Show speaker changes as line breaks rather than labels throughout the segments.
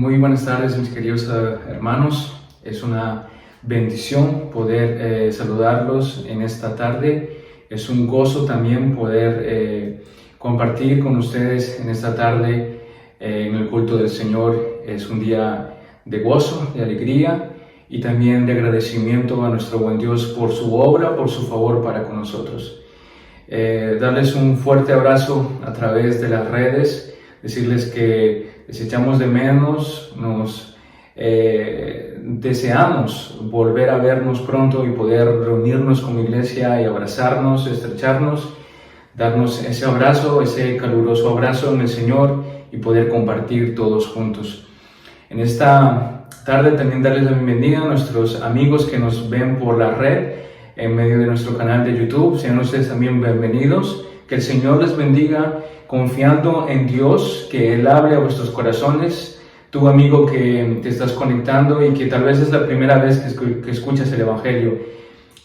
Muy buenas tardes, mis queridos hermanos. Es una bendición poder saludarlos en esta tarde. Es un gozo también poder compartir con ustedes en esta tarde en el culto del Señor. Es un día de gozo, de alegría y también de agradecimiento a nuestro buen Dios por su obra, por su favor para con nosotros. Darles un fuerte abrazo a través de las redes, decirles que les echamos de menos, nos deseamos volver a vernos pronto y poder reunirnos como iglesia y abrazarnos, estrecharnos, darnos ese abrazo, ese caluroso abrazo en el Señor y poder compartir todos juntos. En esta tarde también darles la bienvenida a nuestros amigos que nos ven por la red en medio de nuestro canal de YouTube. Sean ustedes también bienvenidos. Que el Señor les bendiga, confiando en Dios, que Él hable a vuestros corazones. Tu amigo que te estás conectando y que tal vez es la primera vez que escuchas el Evangelio,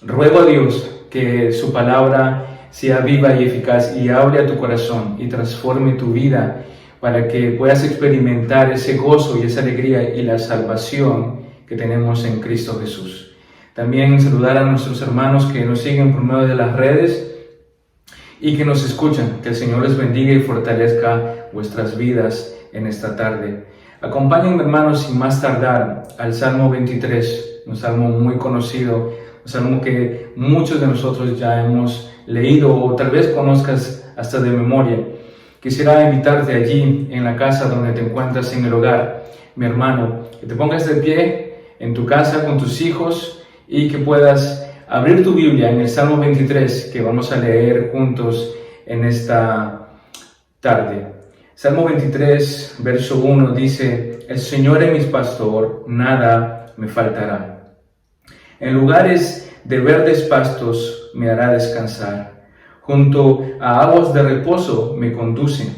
ruego a Dios que su palabra sea viva y eficaz y hable a tu corazón y transforme tu vida para que puedas experimentar ese gozo y esa alegría y la salvación que tenemos en Cristo Jesús. También saludar a nuestros hermanos que nos siguen por medio de las redes y que nos escuchan. Que el Señor les bendiga y fortalezca vuestras vidas en esta tarde. Acompáñenme, hermanos, sin más tardar, al Salmo 23, un salmo muy conocido, un salmo que muchos de nosotros ya hemos leído o tal vez conozcas hasta de memoria. Quisiera invitarte allí en la casa donde te encuentras en el hogar, mi hermano, que te pongas de pie en tu casa con tus hijos y que puedas abrir tu Biblia en el Salmo 23 que vamos a leer juntos en esta tarde. Salmo 23, verso 1 dice: El Señor es mi pastor, nada me faltará. En lugares de verdes pastos me hará descansar. Junto a aguas de reposo me conduce.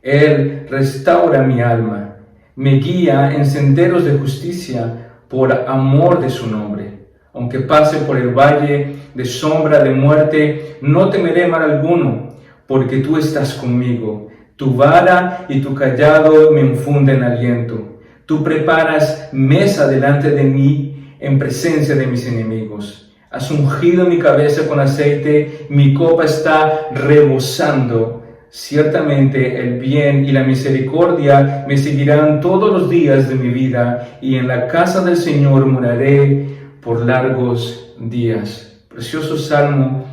Él restaura mi alma, me guía en senderos de justicia por amor de su nombre. Aunque pase por el valle de sombra de muerte, no temeré mal alguno, porque tú estás conmigo. Tu vara y tu cayado me infunden aliento. Tú preparas mesa delante de mí en presencia de mis enemigos. Has ungido mi cabeza con aceite, mi copa está rebosando. Ciertamente el bien y la misericordia me seguirán todos los días de mi vida, y en la casa del Señor moraré por largos días. Precioso salmo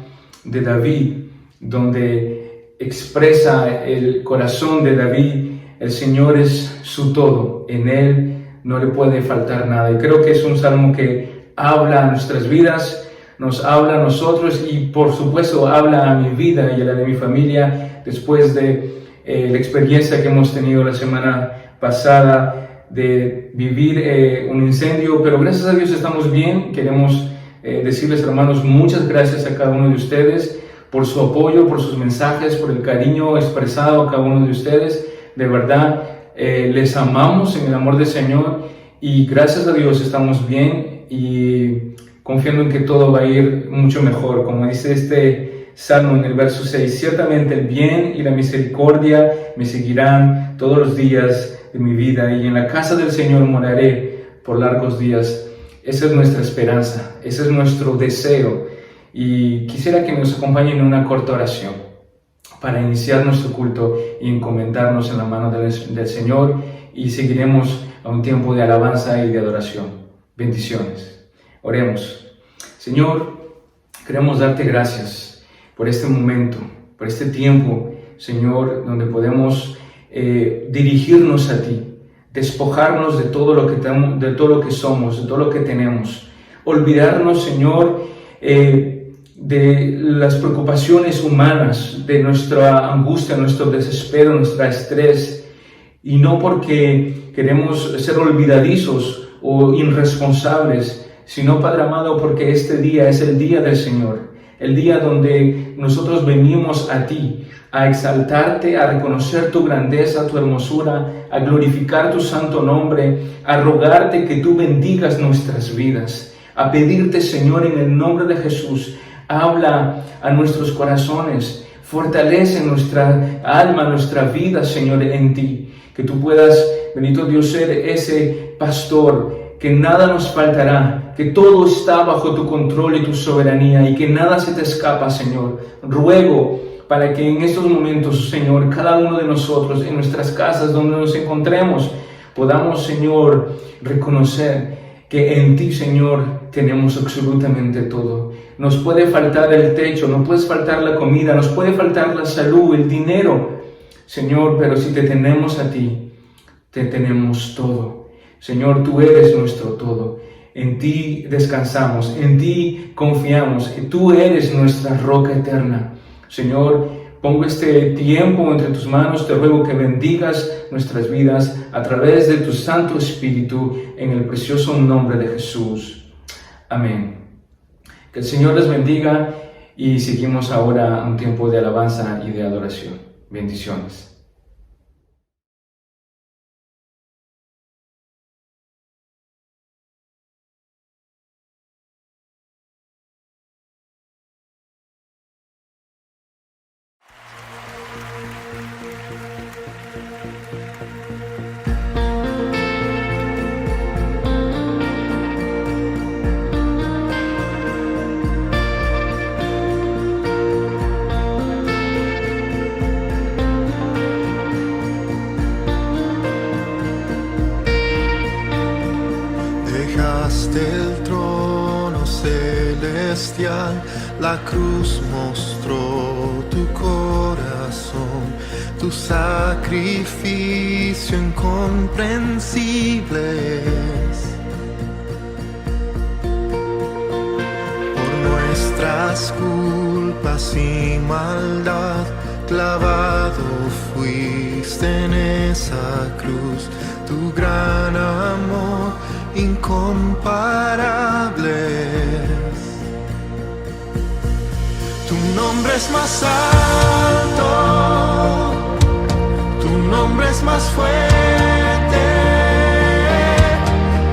de David, donde expresa el corazón de David. El Señor es su todo, en Él no le puede faltar nada. Y creo que es un salmo que habla a nuestras vidas, nos habla a nosotros y por supuesto habla a mi vida y a la de mi familia después de la experiencia que hemos tenido la semana pasada de vivir un incendio, pero gracias a Dios estamos bien. Queremos decirles, hermanos, muchas gracias a cada uno de ustedes por su apoyo, por sus mensajes, por el cariño expresado a cada uno de ustedes. De verdad, les amamos en el amor del Señor y gracias a Dios estamos bien y confiando en que todo va a ir mucho mejor. Como dice este salmo en el verso 6, ciertamente el bien y la misericordia me seguirán todos los días de mi vida y en la casa del Señor moraré por largos días. Esa es nuestra esperanza, ese es nuestro deseo. Y quisiera que nos acompañen en una corta oración para iniciar nuestro culto y encomendarnos en la mano del Señor, y seguiremos a un tiempo de alabanza y de adoración. Bendiciones. Oremos. Señor, queremos darte gracias por este momento, por este tiempo, Señor, donde podemos dirigirnos a ti, despojarnos de todo lo que somos, de todo lo que tenemos, olvidarnos, Señor, de las preocupaciones humanas, de nuestra angustia, nuestro desespero, nuestro estrés, y no porque queremos ser olvidadizos o irresponsables, sino, Padre amado, porque este día es el día del Señor, el día donde nosotros venimos a ti, a exaltarte, a reconocer tu grandeza, tu hermosura, a glorificar tu santo nombre, a rogarte que tú bendigas nuestras vidas, a pedirte, Señor, en el nombre de Jesús, habla a nuestros corazones, Fortalece nuestra alma, nuestra vida, Señor, en ti. Que tú puedas, bendito Dios, ser ese pastor, que nada nos faltará, que todo está bajo tu control y tu soberanía y que nada se te escapa, Señor. Ruego para que en estos momentos, Señor, cada uno de nosotros, en nuestras casas donde nos encontremos, podamos, Señor, reconocer que en ti, Señor, tenemos absolutamente todo. Nos puede faltar el techo, nos puede faltar la comida, nos puede faltar la salud, el dinero, Señor, pero si te tenemos a ti, te tenemos todo. Señor, tú eres nuestro todo. En ti descansamos, en ti confiamos, y tú eres nuestra roca eterna. Señor, pongo este tiempo entre tus manos, te ruego que bendigas nuestras vidas a través de tu Santo Espíritu, en el precioso nombre de Jesús. Amén. Que el Señor les bendiga y seguimos ahora un tiempo de alabanza y de adoración. Bendiciones.
El trono celestial, la cruz mostró tu corazón, tu sacrificio incomprensible es. Por nuestras culpas y maldad, clavado fuiste en esa cruz, tu gran amor incomparables. Tu nombre es más alto, tu nombre es más fuerte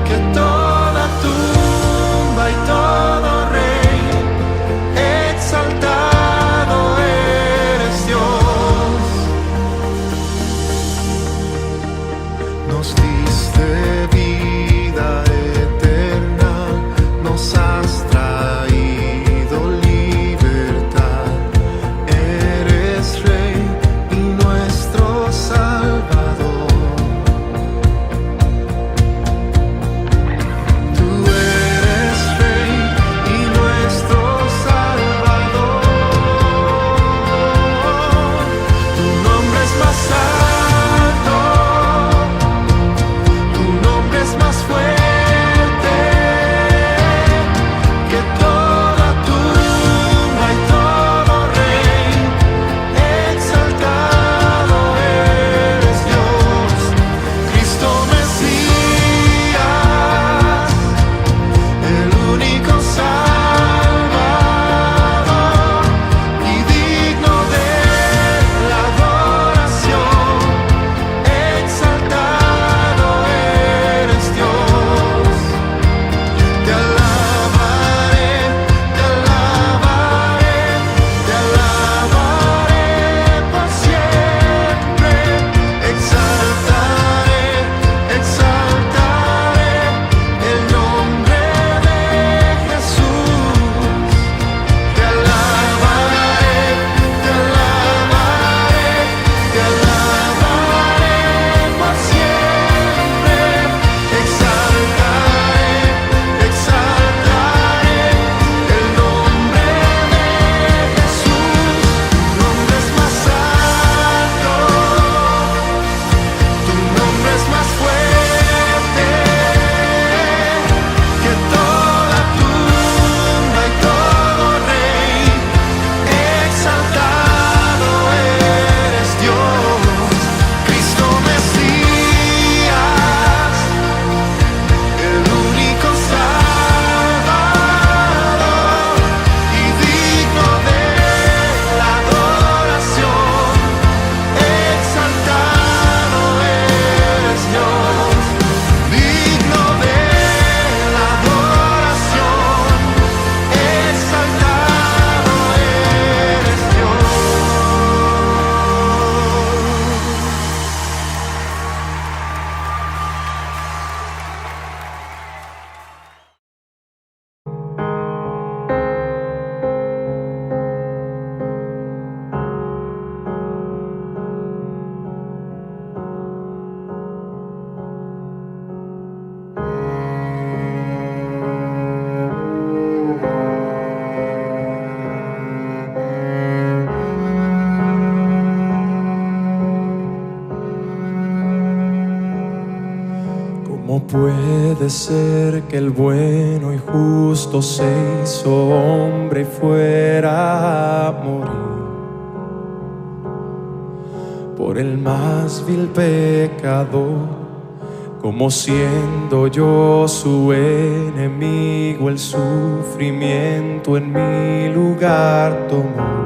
que toda tumba y todo rey. Exaltado eres Dios, nos diste vida eterna, nos has traído libertad. Eres Rey y nuestro Salvador. ¿Cómo puede ser que el bueno y justo se hizo hombre y fuera a morir por el más vil pecador? Como siendo yo su enemigo, el sufrimiento en mi lugar tomó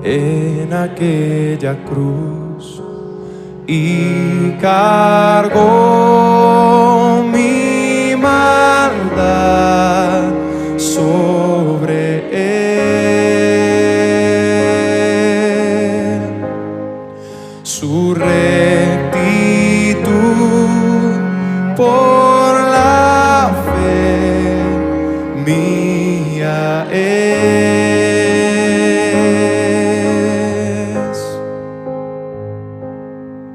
en aquella cruz y cargó mi maldad sobre él. Su rectitud por la fe mía es.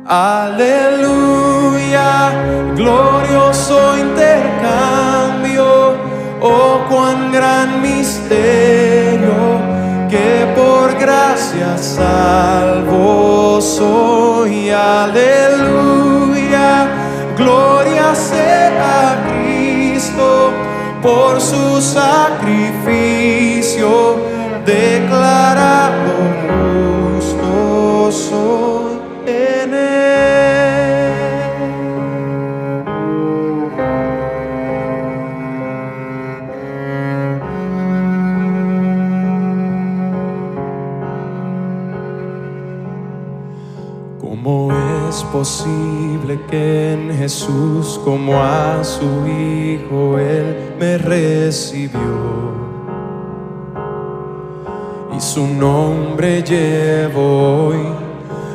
Aleluya, glorioso intercambio, oh cuán gran misterio, que por gracia salvo soy. Aleluya, gloria sea a Cristo, por su sacrificio declarado justo soy en él. ¿Cómo es posible que en Jesús, como a su Hijo, Él me recibió? Y su nombre llevo hoy,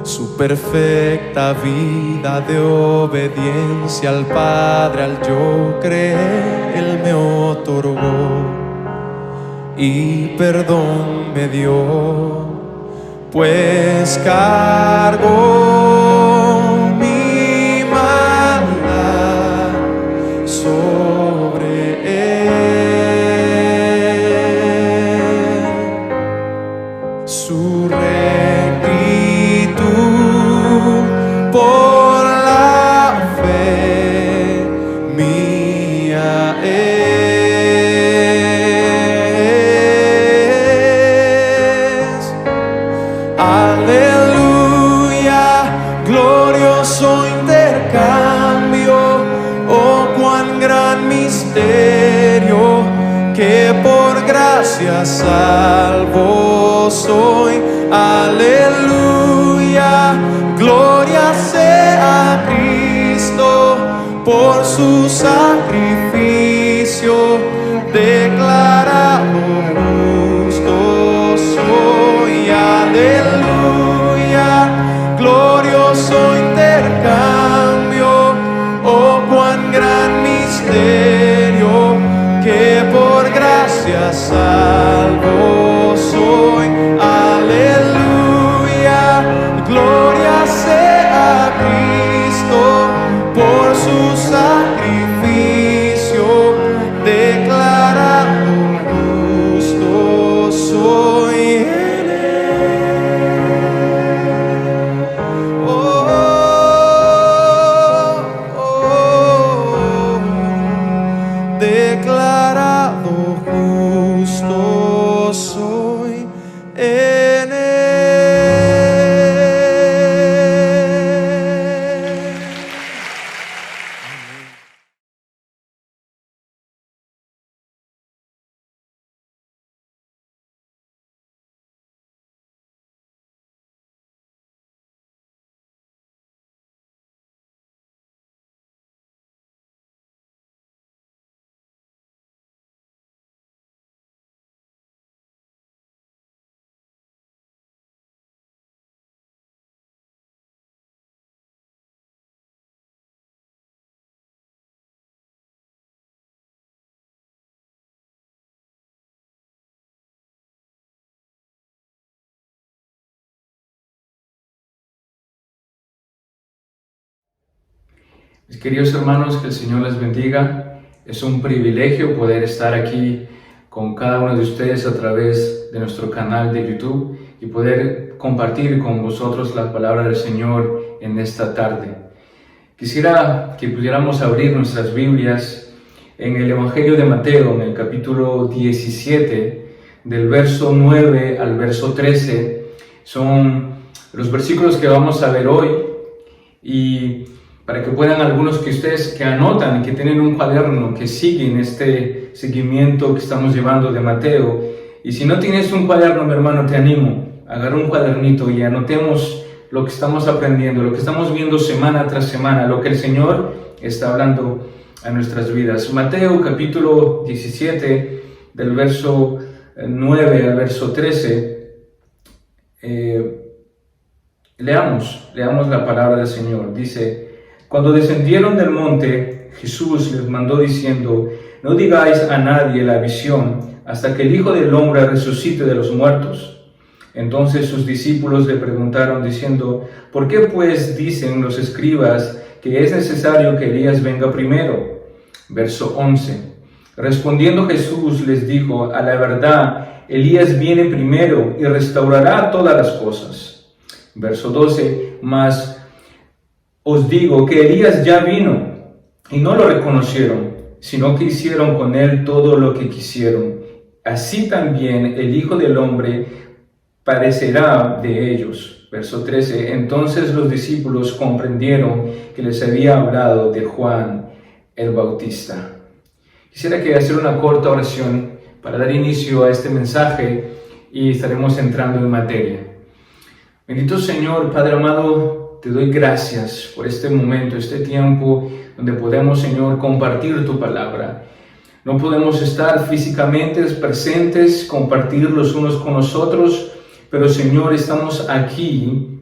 su perfecta vida de obediencia al Padre, al yo creer, Él me otorgó y perdón me dio, pues cargó mi maldad sobre él. Su rectitud por la fe mía es. Aleluya, glorioso intercambio, oh cuán gran misterio, que por gracia salvo soy. Aleluya, gloria sea a Cristo, por su sacrificio declarado justo soy. Aleluya, glorioso intercambio, oh cuán gran misterio, que por gracia salvo soy. Aleluya, gloria sea a Cristo, por su sacrificio declarado justo soy en él. Oh, oh, oh, declarado justo soy en él.
Mis queridos hermanos, que el Señor les bendiga. Es un privilegio poder estar aquí con cada uno de ustedes a través de nuestro canal de YouTube y poder compartir con vosotros la palabra del Señor en esta tarde. Quisiera que pudiéramos abrir nuestras Biblias en el Evangelio de Mateo, en el capítulo 17, del verso 9 al verso 13. Son los versículos que vamos a ver hoy, y para que puedan algunos que ustedes que anotan, que tienen un cuaderno, que siguen este seguimiento que estamos llevando de Mateo. Y si no tienes un cuaderno, mi hermano, te animo, agarra un cuadernito y anotemos lo que estamos aprendiendo, lo que estamos viendo semana tras semana, lo que el Señor está hablando a nuestras vidas. Mateo capítulo 17, del verso 9 al verso 13. Leamos la palabra del Señor. Dice: cuando descendieron del monte, Jesús les mandó diciendo: no digáis a nadie la visión hasta que el Hijo del Hombre resucite de los muertos. Entonces sus discípulos le preguntaron diciendo: ¿por qué pues dicen los escribas que es necesario que Elías venga primero? Verso 11. Respondiendo Jesús les dijo: a la verdad, Elías viene primero y restaurará todas las cosas. Verso 12. Mas os digo que Elías ya vino y no lo reconocieron, sino que hicieron con él todo lo que quisieron. Así también el Hijo del Hombre padecerá de ellos. Verso 13. Entonces los discípulos comprendieron que les había hablado de Juan el Bautista. Quisiera que hacer una corta oración para dar inicio a este mensaje y estaremos entrando en materia. Bendito Señor, Padre amado, te doy gracias por este momento, este tiempo donde podemos, Señor, compartir tu palabra. No podemos estar físicamente presentes, compartir los unos con los otros, pero Señor, estamos aquí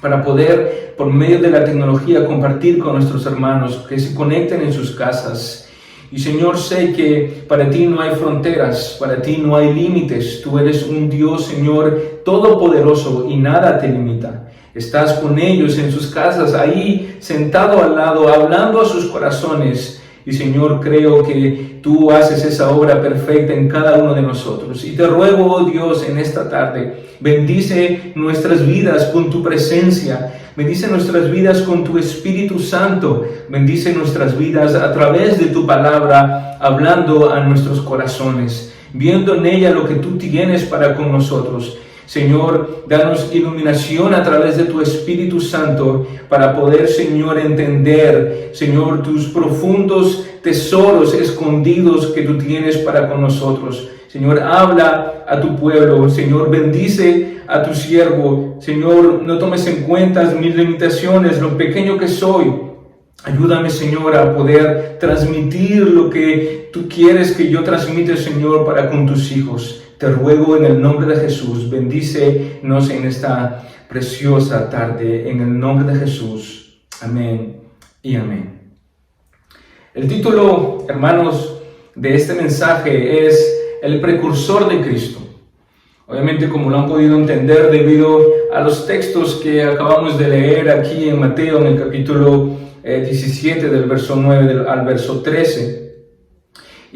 para poder, por medio de la tecnología, compartir con nuestros hermanos, que se conecten en sus casas. Y Señor, sé que para ti no hay fronteras, para ti no hay límites. Tú eres un Dios, Señor, todopoderoso, y nada te limita. Estás con ellos en sus casas, ahí sentado al lado, hablando a sus corazones. Y Señor, creo que tú haces esa obra perfecta en cada uno de nosotros. Y te ruego, oh Dios, en esta tarde, bendice nuestras vidas con tu presencia. Bendice nuestras vidas con tu Espíritu Santo. Bendice nuestras vidas a través de tu palabra, hablando a nuestros corazones, viendo en ella lo que tú tienes para con nosotros. Señor, danos iluminación a través de tu Espíritu Santo para poder, Señor, entender, Señor, tus profundos tesoros escondidos que tú tienes para con nosotros. Señor, habla a tu pueblo. Señor, bendice a tu siervo. Señor, no tomes en cuenta mis limitaciones, lo pequeño que soy. Ayúdame, Señor, a poder transmitir lo que tú quieres que yo transmita, Señor, para con tus hijos. Te ruego en el nombre de Jesús, bendícenos en esta preciosa tarde, en el nombre de Jesús. Amén y amén. El título, hermanos, de este mensaje es El precursor de Cristo. Obviamente, como lo han podido entender debido a los textos que acabamos de leer aquí en Mateo, en el capítulo 17, del verso 9 al verso 13.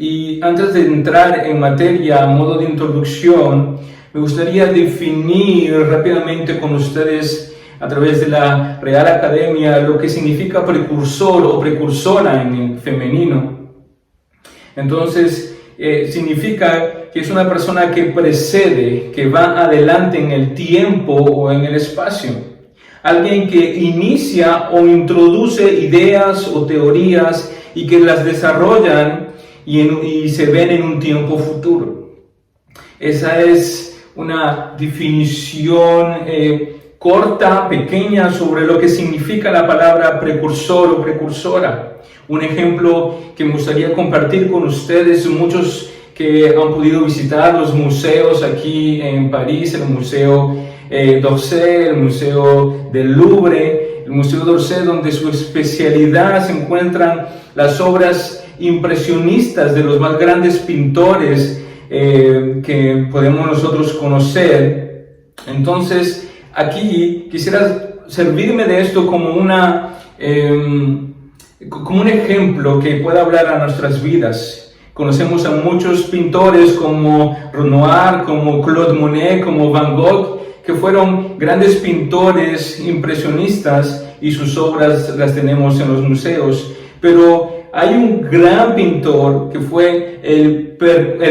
Y antes de entrar en materia, a modo de introducción, me gustaría definir rápidamente con ustedes, a través de la Real Academia, lo que significa precursor o precursora en el femenino. Entonces, significa que es una persona que precede, que va adelante en el tiempo o en el espacio. Alguien que inicia o introduce ideas o teorías y que las desarrollan y se ven en un tiempo futuro. Esa es una definición corta, pequeña, sobre lo que significa la palabra precursor o precursora. Un ejemplo que me gustaría compartir con ustedes, muchos que han podido visitar los museos aquí en París, el Museo d'Orsay, el Museo del Louvre, el Museo d'Orsay, donde su especialidad se encuentran las obras impresionistas de los más grandes pintores que podemos nosotros conocer. Entonces, aquí quisiera servirme de esto como un ejemplo que pueda hablar a nuestras vidas. Conocemos a muchos pintores como Renoir, como Claude Monet, como Van Gogh, que fueron grandes pintores impresionistas y sus obras las tenemos en los museos, pero hay un gran pintor que fue el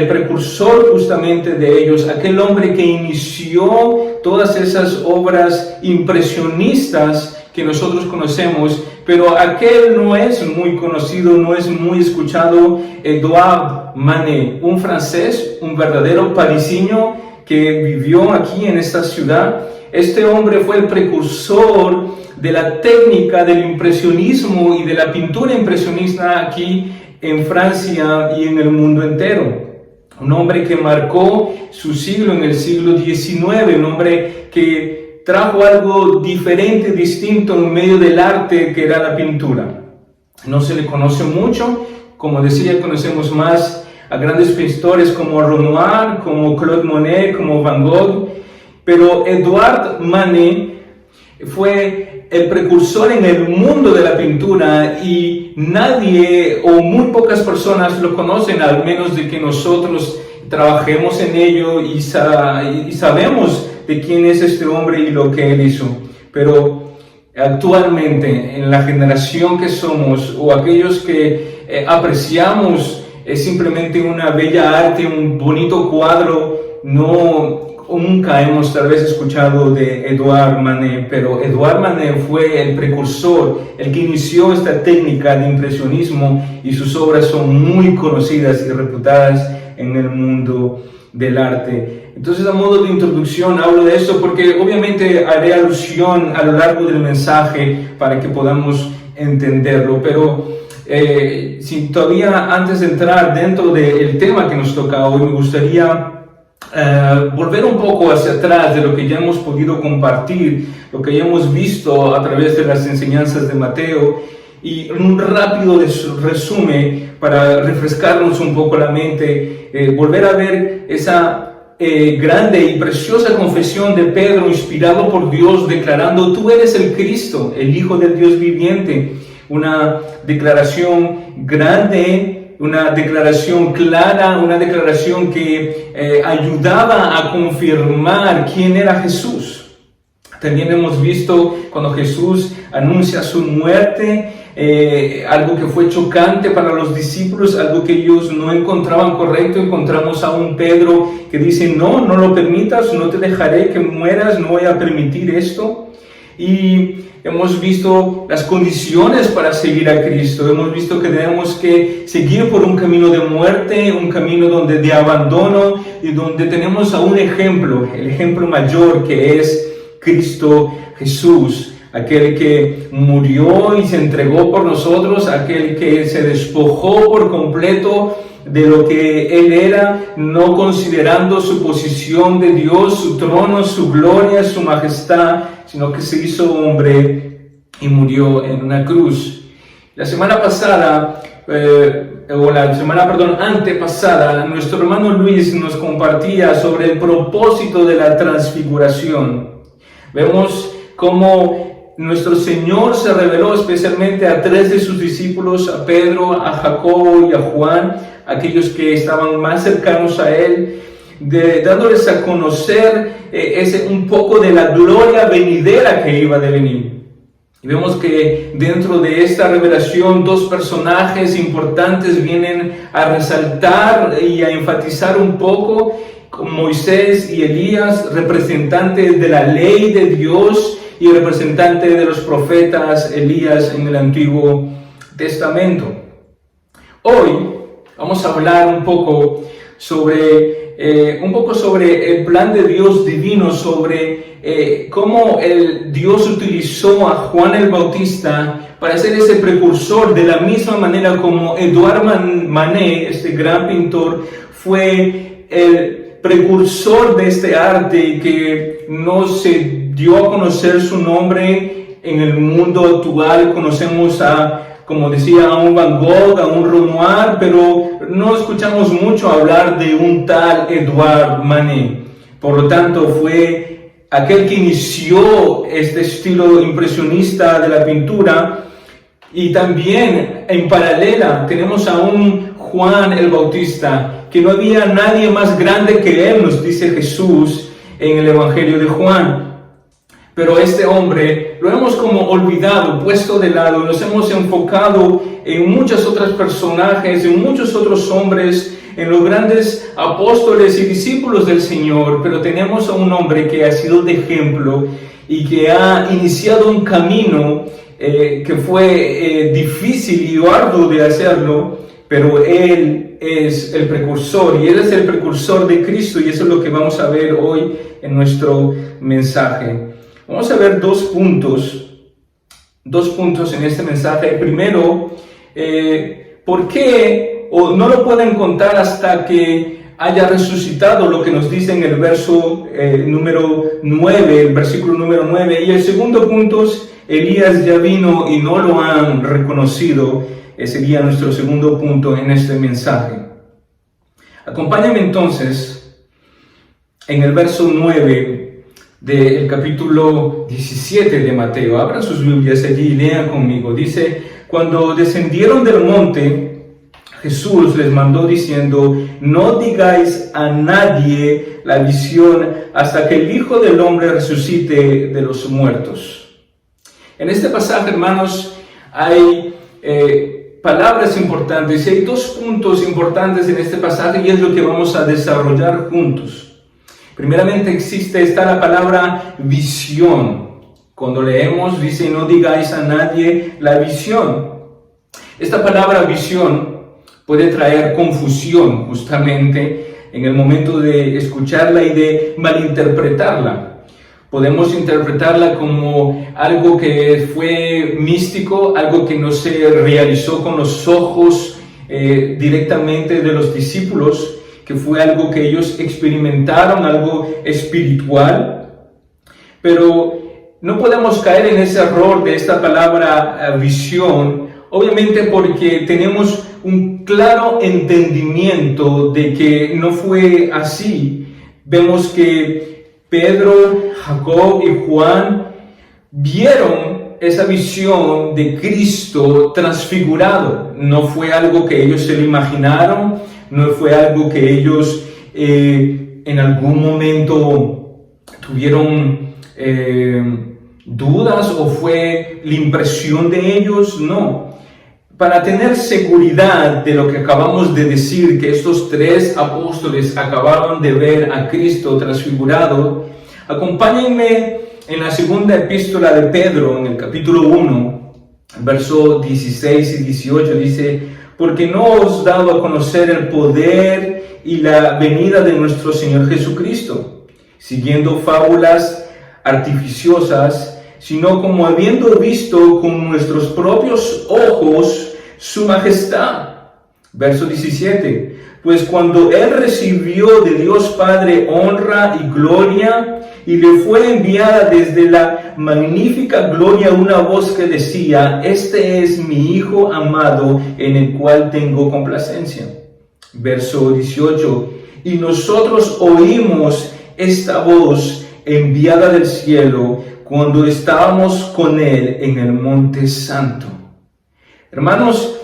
precursor justamente de ellos, aquel hombre que inició todas esas obras impresionistas que nosotros conocemos, pero aquel no es muy conocido, no es muy escuchado. Edouard Manet, un francés, un verdadero parisino que vivió aquí en esta ciudad. Este hombre fue el precursor de la técnica del impresionismo y de la pintura impresionista aquí en Francia y en el mundo entero. Un hombre que marcó su siglo en el siglo XIX, un hombre que trajo algo diferente, distinto en medio del arte que era la pintura. No se le conoce mucho, como decía, conocemos más a grandes pintores como Renoir, como Claude Monet, como Van Gogh, pero Edouard Manet fue el precursor en el mundo de la pintura y nadie o muy pocas personas lo conocen, al menos de que nosotros trabajemos en ello y sabemos de quién es este hombre y lo que él hizo. Pero actualmente, en la generación que somos, o aquellos que apreciamos simplemente una bella arte, un bonito cuadro, nunca hemos tal vez escuchado de Edouard Manet, pero Edouard Manet fue el precursor, el que inició esta técnica de impresionismo, y sus obras son muy conocidas y reputadas en el mundo del arte. Entonces, a modo de introducción hablo de esto porque obviamente haré alusión a lo largo del mensaje para que podamos entenderlo, pero si todavía antes de entrar dentro del tema que nos toca hoy, me gustaría volver un poco hacia atrás de lo que ya hemos podido compartir, lo que ya hemos visto a través de las enseñanzas de Mateo, y un rápido resumen para refrescarnos un poco la mente, volver a ver esa grande y preciosa confesión de Pedro, inspirado por Dios, declarando: tú eres el Cristo, el Hijo del Dios viviente. Una declaración grande, una declaración clara, una declaración que ayudaba a confirmar quién era Jesús. También hemos visto cuando Jesús anuncia su muerte, algo que fue chocante para los discípulos, algo que ellos no encontraban correcto. Encontramos a un Pedro que dice: no lo permitas, no te dejaré que mueras, no voy a permitir esto. Y hemos visto las condiciones para seguir a Cristo. Hemos visto que tenemos que seguir por un camino de muerte, un camino de abandono, y donde tenemos a un ejemplo, el ejemplo mayor, que es Cristo Jesús, aquel que murió y se entregó por nosotros, aquel que se despojó por completo de lo que Él era, no considerando su posición de Dios, su trono, su gloria, su majestad, sino que se hizo hombre y murió en una cruz. La semana pasada, antepasada, nuestro hermano Luis nos compartía sobre el propósito de la transfiguración. Vemos cómo nuestro Señor se reveló especialmente a 3 de sus discípulos, a Pedro, a Jacobo y a Juan, aquellos que estaban más cercanos a Él, dándoles a conocer un poco de la gloria venidera que iba a venir. Y vemos que dentro de esta revelación 2 personajes importantes vienen a resaltar y a enfatizar un poco: Moisés y Elías, representantes de la ley de Dios y representantes de los profetas, Elías en el Antiguo Testamento. Hoy vamos a hablar un poco sobre el plan de Dios divino, sobre cómo Dios utilizó a Juan el Bautista para ser ese precursor, de la misma manera como Edouard Manet, este gran pintor, fue el precursor de este arte que no se dio a conocer su nombre en el mundo actual. Conocemos como decía, a un Van Gogh, a un Renoir, pero no escuchamos mucho hablar de un tal Edouard Manet. Por lo tanto, fue aquel que inició este estilo impresionista de la pintura. Y también en paralela tenemos a un Juan el Bautista, que no había nadie más grande que él, nos dice Jesús, en el Evangelio de Juan. Pero este hombre lo hemos como olvidado, puesto de lado, nos hemos enfocado en muchos otros personajes, en muchos otros hombres, en los grandes apóstoles y discípulos del Señor, pero tenemos a un hombre que ha sido de ejemplo y que ha iniciado un camino que fue difícil y arduo de hacerlo, pero él es el precursor y él es el precursor de Cristo, y eso es lo que vamos a ver hoy en nuestro mensaje. Vamos a ver dos puntos en este mensaje. Primero, ¿por qué o no lo pueden contar hasta que haya resucitado? Lo que nos dice en el verso número 9, el versículo número 9. Y el segundo punto es, Elías ya vino y no lo han reconocido. Sería nuestro segundo punto en este mensaje. Acompáñame entonces en el verso 9 del capítulo 17 de Mateo. Abran sus Biblias allí y lean conmigo. Dice: cuando descendieron del monte, Jesús les mandó diciendo: no digáis a nadie la visión hasta que el Hijo del Hombre resucite de los muertos. En este pasaje, hermanos, hay palabras importantes, y hay dos puntos importantes en este pasaje, y es lo que vamos a desarrollar juntos. Primeramente está la palabra visión. Cuando leemos, dice: no digáis a nadie la visión. Esta palabra visión puede traer confusión justamente en el momento de escucharla y de malinterpretarla. Podemos interpretarla como algo que fue místico, algo que no se realizó con los ojos directamente de los discípulos, que fue algo que ellos experimentaron, algo espiritual. Pero no podemos caer en ese error de esta palabra visión, obviamente porque tenemos un claro entendimiento de que no fue así. Vemos que Pedro, Jacob y Juan vieron esa visión de Cristo transfigurado. No fue algo que ellos se lo imaginaron, no fue algo que ellos en algún momento tuvieron dudas o fue la impresión de ellos. No. Para tener seguridad de lo que acabamos de decir, que estos tres apóstoles acababan de ver a Cristo transfigurado, acompáñenme en la segunda epístola de Pedro, en el capítulo 1, verso 16 y 18, dice: porque no os dado a conocer el poder y la venida de nuestro Señor Jesucristo, siguiendo fábulas artificiosas, sino como habiendo visto con nuestros propios ojos su majestad. Verso 17: pues cuando él recibió de Dios Padre honra y gloria, y le fue enviada desde la magnífica gloria una voz que decía: este es mi Hijo amado, en el cual tengo complacencia. Verso 18: y nosotros oímos esta voz enviada del cielo cuando estábamos con él en el monte santo. Hermanos,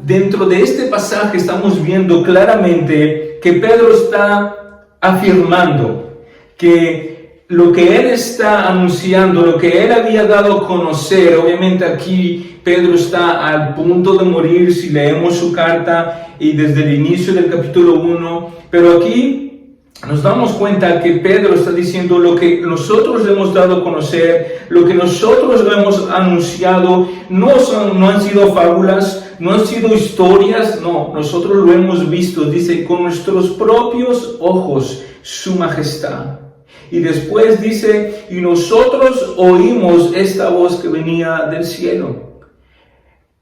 dentro de este pasaje estamos viendo claramente que Pedro está afirmando que lo que él está anunciando, lo que él había dado a conocer, obviamente aquí Pedro está al punto de morir si leemos su carta y desde el inicio del capítulo 1, pero aquí nos damos cuenta que Pedro está diciendo lo que nosotros le hemos dado a conocer, lo que nosotros le hemos anunciado, no han sido fábulas, no han sido historias, no, nosotros lo hemos visto, dice, con nuestros propios ojos, su majestad. Y después dice, y nosotros oímos esta voz que venía del cielo.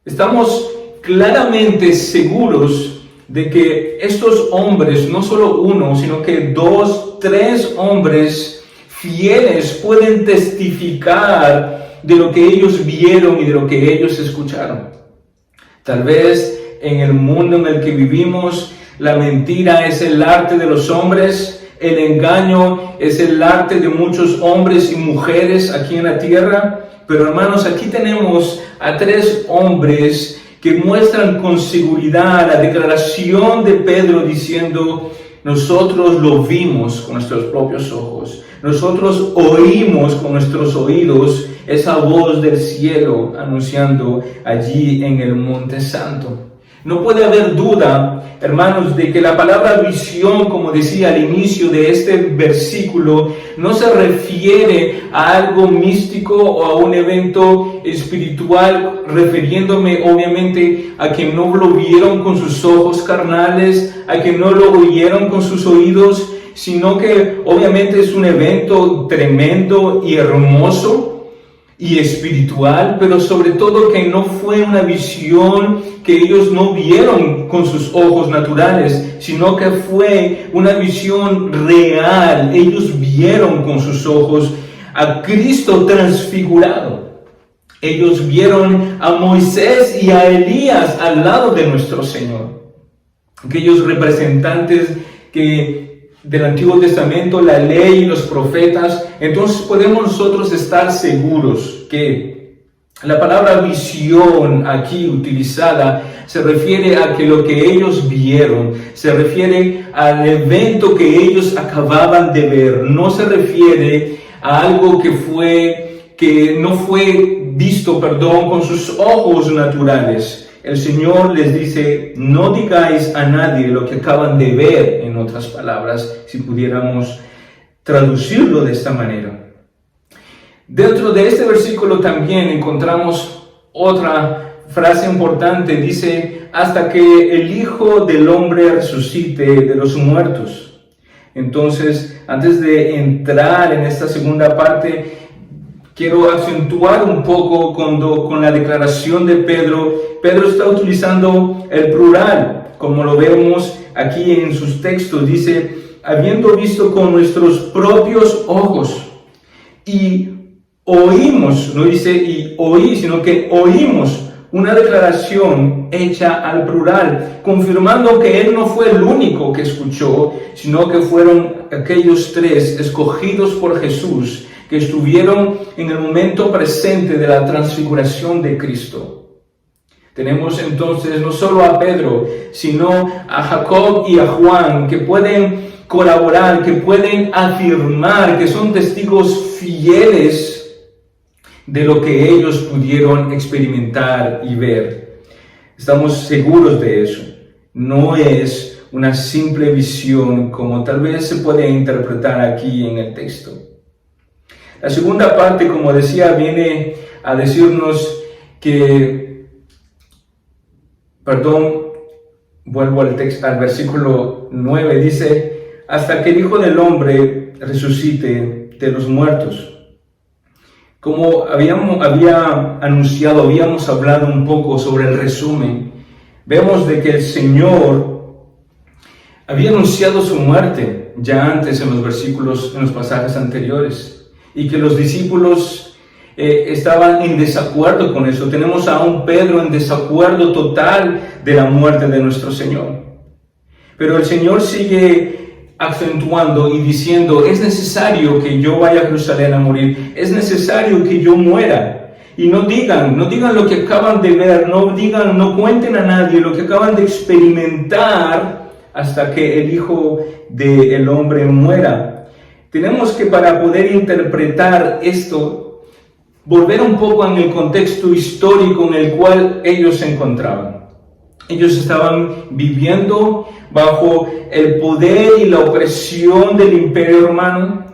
Estamos claramente seguros de que estos hombres, no solo uno, sino que 2, 3 hombres fieles pueden testificar de lo que ellos vieron y de lo que ellos escucharon. Tal vez en el mundo en el que vivimos, la mentira es el arte de los hombres, el engaño es el arte de muchos hombres y mujeres aquí en la tierra. Pero hermanos, aquí tenemos a 3 hombres que muestran con seguridad la declaración de Pedro diciendo: nosotros lo vimos con nuestros propios ojos. Nosotros oímos con nuestros oídos esa voz del cielo anunciando allí en el Monte Santo. No puede haber duda, hermanos, de que la palabra visión, como decía al inicio de este versículo, no se refiere a algo místico o a un evento espiritual, refiriéndome obviamente a que no lo vieron con sus ojos carnales, a que no lo oyeron con sus oídos, sino que obviamente es un evento tremendo y hermoso y espiritual, pero sobre todo que no fue una visión que ellos no vieron con sus ojos naturales, sino que fue una visión real. Ellos vieron con sus ojos a Cristo transfigurado. Ellos vieron a Moisés y a Elías al lado de nuestro Señor. Aquellos representantes del Antiguo Testamento, la ley y los profetas. Entonces podemos nosotros estar seguros que la palabra visión aquí utilizada se refiere a que lo que ellos vieron, se refiere al evento que ellos acababan de ver, no se refiere a algo que no fue visto, con sus ojos naturales. El Señor les dice, no digáis a nadie lo que acaban de ver, en otras palabras, si pudiéramos traducirlo de esta manera. Dentro de este versículo también encontramos otra frase importante, dice, hasta que el Hijo del Hombre resucite de los muertos. Entonces, antes de entrar en esta segunda parte, quiero acentuar un poco con la declaración de Pedro. Pedro está utilizando el plural, como lo vemos aquí en sus textos. Dice, habiendo visto con nuestros propios ojos y oímos, no dice y oí, sino que oímos una declaración hecha al plural, confirmando que él no fue el único que escuchó, sino que fueron aquellos tres escogidos por Jesús, que estuvieron en el momento presente de la transfiguración de Cristo. Tenemos entonces no solo a Pedro, sino a Jacob y a Juan, que pueden colaborar, que pueden afirmar, que son testigos fieles de lo que ellos pudieron experimentar y ver. Estamos seguros de eso. No es una simple visión como tal vez se puede interpretar aquí en el texto. La segunda parte, como decía, viene a decirnos vuelvo al versículo 9, dice, hasta que el Hijo del Hombre resucite de los muertos. Como habíamos hablado un poco sobre el resumen, vemos de que el Señor había anunciado su muerte ya antes en los pasajes anteriores, y que los discípulos estaban en desacuerdo con eso. Tenemos a un Pedro en desacuerdo total de la muerte de nuestro Señor. Pero el Señor sigue acentuando y diciendo, es necesario que yo vaya a Jerusalén a morir, es necesario que yo muera. Y no digan lo que acaban de ver, no cuenten a nadie lo que acaban de experimentar hasta que el Hijo del Hombre muera. Tenemos que, para poder interpretar esto, volver un poco en el contexto histórico en el cual ellos se encontraban. Ellos estaban viviendo bajo el poder y la opresión del Imperio Romano.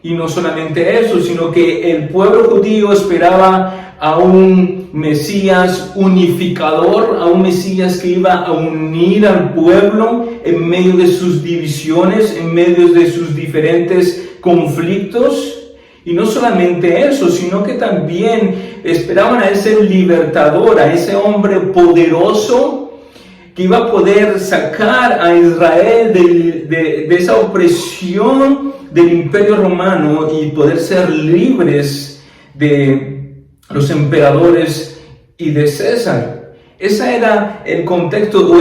Y no solamente eso, sino que el pueblo judío esperaba a un Mesías unificador, a un Mesías que iba a unir al pueblo en medio de sus divisiones, en medio de sus diferentes conflictos. Y no solamente eso, sino que también esperaban a ese libertador, a ese hombre poderoso que iba a poder sacar a Israel de esa opresión del Imperio Romano y poder ser libres de los emperadores y de César. Ese era el contexto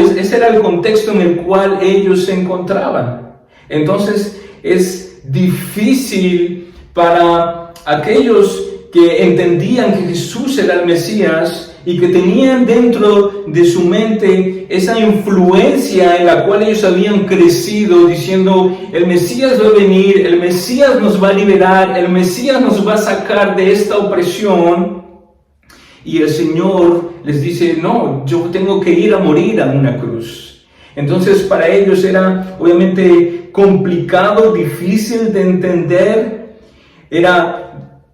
en el cual ellos se encontraban. Entonces es difícil para aquellos que entendían que Jesús era el Mesías y que tenían dentro de su mente esa influencia en la cual ellos habían crecido, diciendo: el Mesías va a venir, el Mesías nos va a liberar, el Mesías nos va a sacar de esta opresión. Y el Señor les dice: no, yo tengo que ir a morir a una cruz. Entonces para ellos era obviamente complicado, difícil de entender.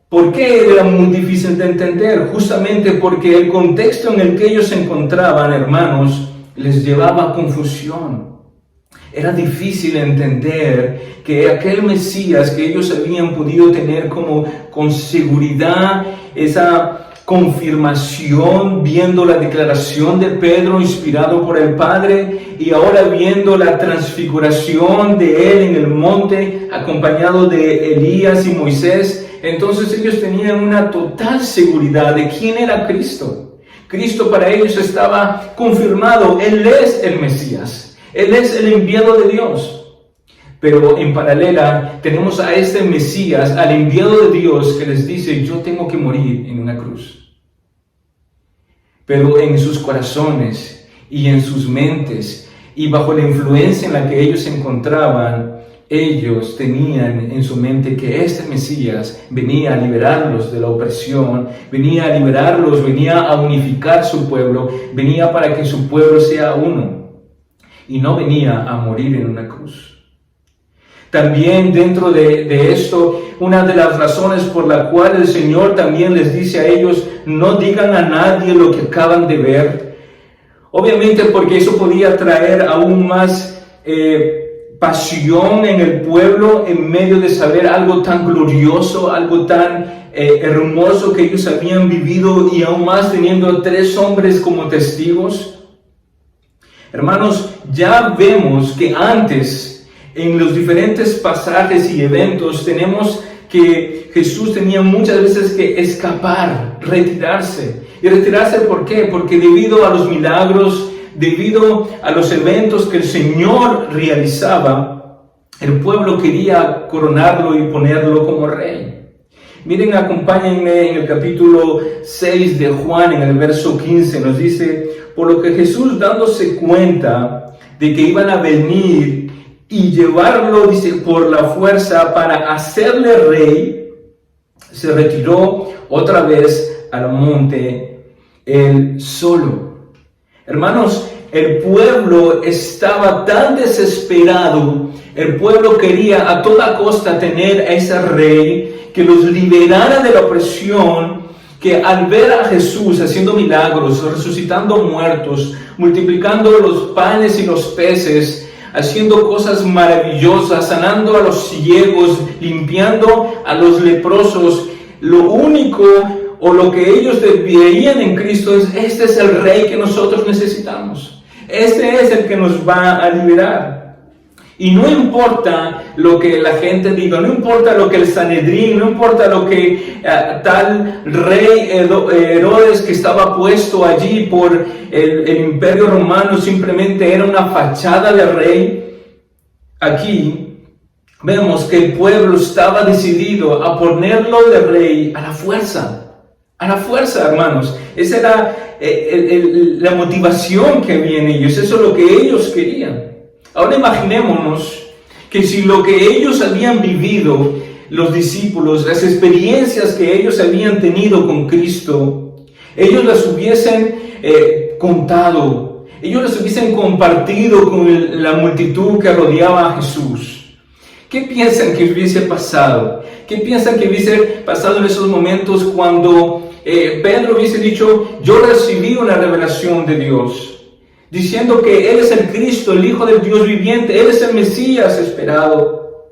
¿Por qué era muy difícil de entender? Justamente porque el contexto en el que ellos se encontraban, hermanos, les llevaba a confusión. Era difícil entender que aquel Mesías que ellos habían podido tener como con seguridad, esa confirmación viendo la declaración de Pedro inspirado por el Padre, y ahora viendo la transfiguración de él en el monte acompañado de Elías y Moisés. Entonces ellos tenían una total seguridad de quién era Cristo. Cristo para ellos estaba confirmado. Él es el Mesías. Él es el enviado de Dios. Pero en paralela tenemos a este Mesías, al enviado de Dios, que les dice: yo tengo que morir en una cruz. Pero en sus corazones y en sus mentes y bajo la influencia en la que ellos se encontraban, ellos tenían en su mente que este Mesías venía a liberarlos de la opresión, venía a liberarlos, venía a unificar su pueblo, venía para que su pueblo sea uno, y no venía a morir en una cruz. También dentro de esto, una de las razones por la cual el Señor también les dice a ellos: no digan a nadie lo que acaban de ver, obviamente porque eso podía traer aún más pasión en el pueblo en medio de saber algo tan glorioso, algo tan hermoso que ellos habían vivido, y aún más teniendo 3 hombres como testigos. Hermanos, ya vemos que antes, en los diferentes pasajes y eventos, tenemos que Jesús tenía muchas veces que escapar, retirarse. ¿Y retirarse por qué? Porque debido a los milagros, debido a los eventos que el Señor realizaba, el pueblo quería coronarlo y ponerlo como rey. Miren, acompáñenme en el capítulo 6 de Juan, en el verso 15, nos dice: por lo que Jesús, dándose cuenta de que iban a venir y llevarlo, dice, por la fuerza para hacerle rey, se retiró otra vez al monte él solo. Hermanos, el pueblo estaba tan desesperado, el pueblo quería a toda costa tener a ese rey que los liberara de la opresión, que al ver a Jesús haciendo milagros, resucitando muertos, multiplicando los panes y los peces, haciendo cosas maravillosas, sanando a los ciegos, limpiando a los leprosos, lo único o lo que ellos veían en Cristo es: este es el rey que nosotros necesitamos, este es el que nos va a liberar. Y no importa lo que la gente diga, no importa lo que el Sanedrín, no importa lo que tal rey Herodes, que estaba puesto allí por el imperio romano, simplemente era una fachada de rey. Aquí vemos que el pueblo estaba decidido a ponerlo de rey a la fuerza. A la fuerza, hermanos. Esa era la motivación que había en ellos. Eso es lo que ellos querían. Ahora imaginémonos que si lo que ellos habían vivido, los discípulos, las experiencias que ellos habían tenido con Cristo, ellos las hubiesen contado, ellos las hubiesen compartido con la multitud que rodeaba a Jesús. ¿Qué piensan que hubiese pasado? ¿Qué piensan que hubiese pasado en esos momentos cuando Pedro hubiese dicho: yo recibí una revelación de Dios, diciendo que Él es el Cristo, el Hijo del Dios viviente, Él es el Mesías esperado?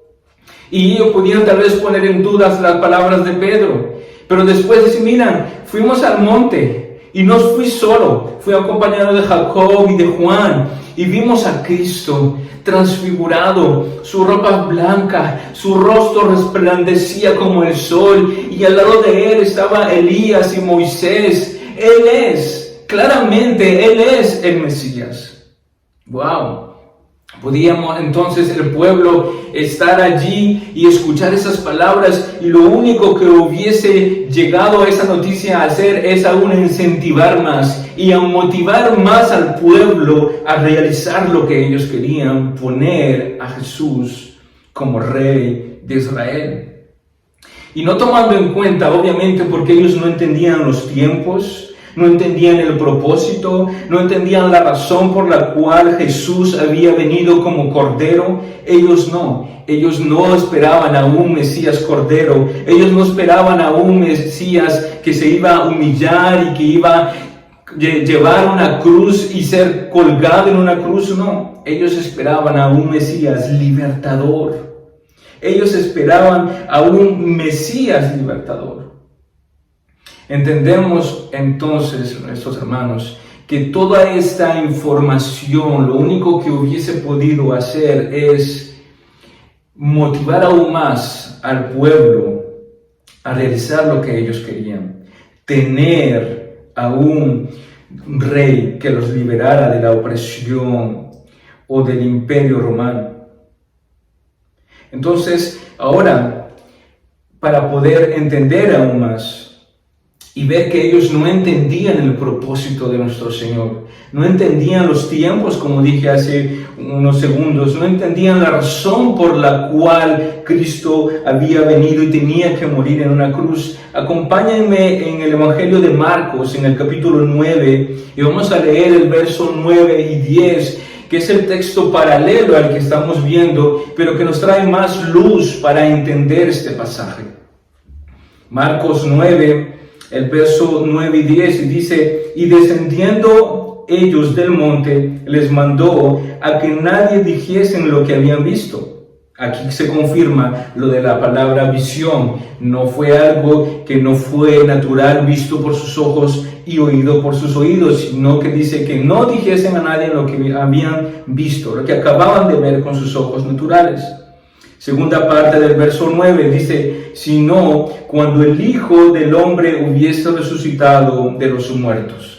Y ellos podían tal vez poner en dudas las palabras de Pedro, pero después dicen: miran, fuimos al monte y no fui solo, fui acompañado de Jacob y de Juan, y vimos a Cristo transfigurado, su ropa blanca, su rostro resplandecía como el sol, y al lado de Él estaba Elías y Moisés. Él es, claramente, Él es el Mesías. ¡Wow! Podíamos entonces el pueblo estar allí y escuchar esas palabras, y lo único que hubiese llegado a esa noticia a hacer es aún incentivar más y a motivar más al pueblo a realizar lo que ellos querían: poner a Jesús como rey de Israel. Y no tomando en cuenta, obviamente, porque ellos no entendían los tiempos, no entendían el propósito, no entendían la razón por la cual Jesús había venido como Cordero. Ellos no esperaban a un Mesías Cordero, ellos no esperaban a un Mesías que se iba a humillar y que iba a llevar una cruz y ser colgado en una cruz. No, ellos esperaban a un Mesías libertador. Ellos esperaban a un Mesías libertador. Entendemos entonces, nuestros hermanos, que toda esta información lo único que hubiese podido hacer es motivar aún más al pueblo a realizar lo que ellos querían: tener a un rey que los liberara de la opresión o del imperio romano. Entonces, ahora, para poder entender aún más y ver que ellos no entendían el propósito de nuestro Señor, no entendían los tiempos, como dije hace unos segundos, no entendían la razón por la cual Cristo había venido y tenía que morir en una cruz. Acompáñenme en el Evangelio de Marcos, en el capítulo 9, y vamos a leer el verso 9 y 10, que es el texto paralelo al que estamos viendo, pero que nos trae más luz para entender este pasaje. Marcos 9, el verso 9 y 10, y dice: y descendiendo ellos del monte, les mandó a que nadie dijesen lo que habían visto. Aquí se confirma lo de la palabra visión. No fue algo que no fue natural, visto por sus ojos y oído por sus oídos, sino que dice que no dijesen a nadie lo que habían visto, lo que acababan de ver con sus ojos naturales. Segunda parte del verso 9 dice: sino cuando el Hijo del Hombre hubiese resucitado de los muertos.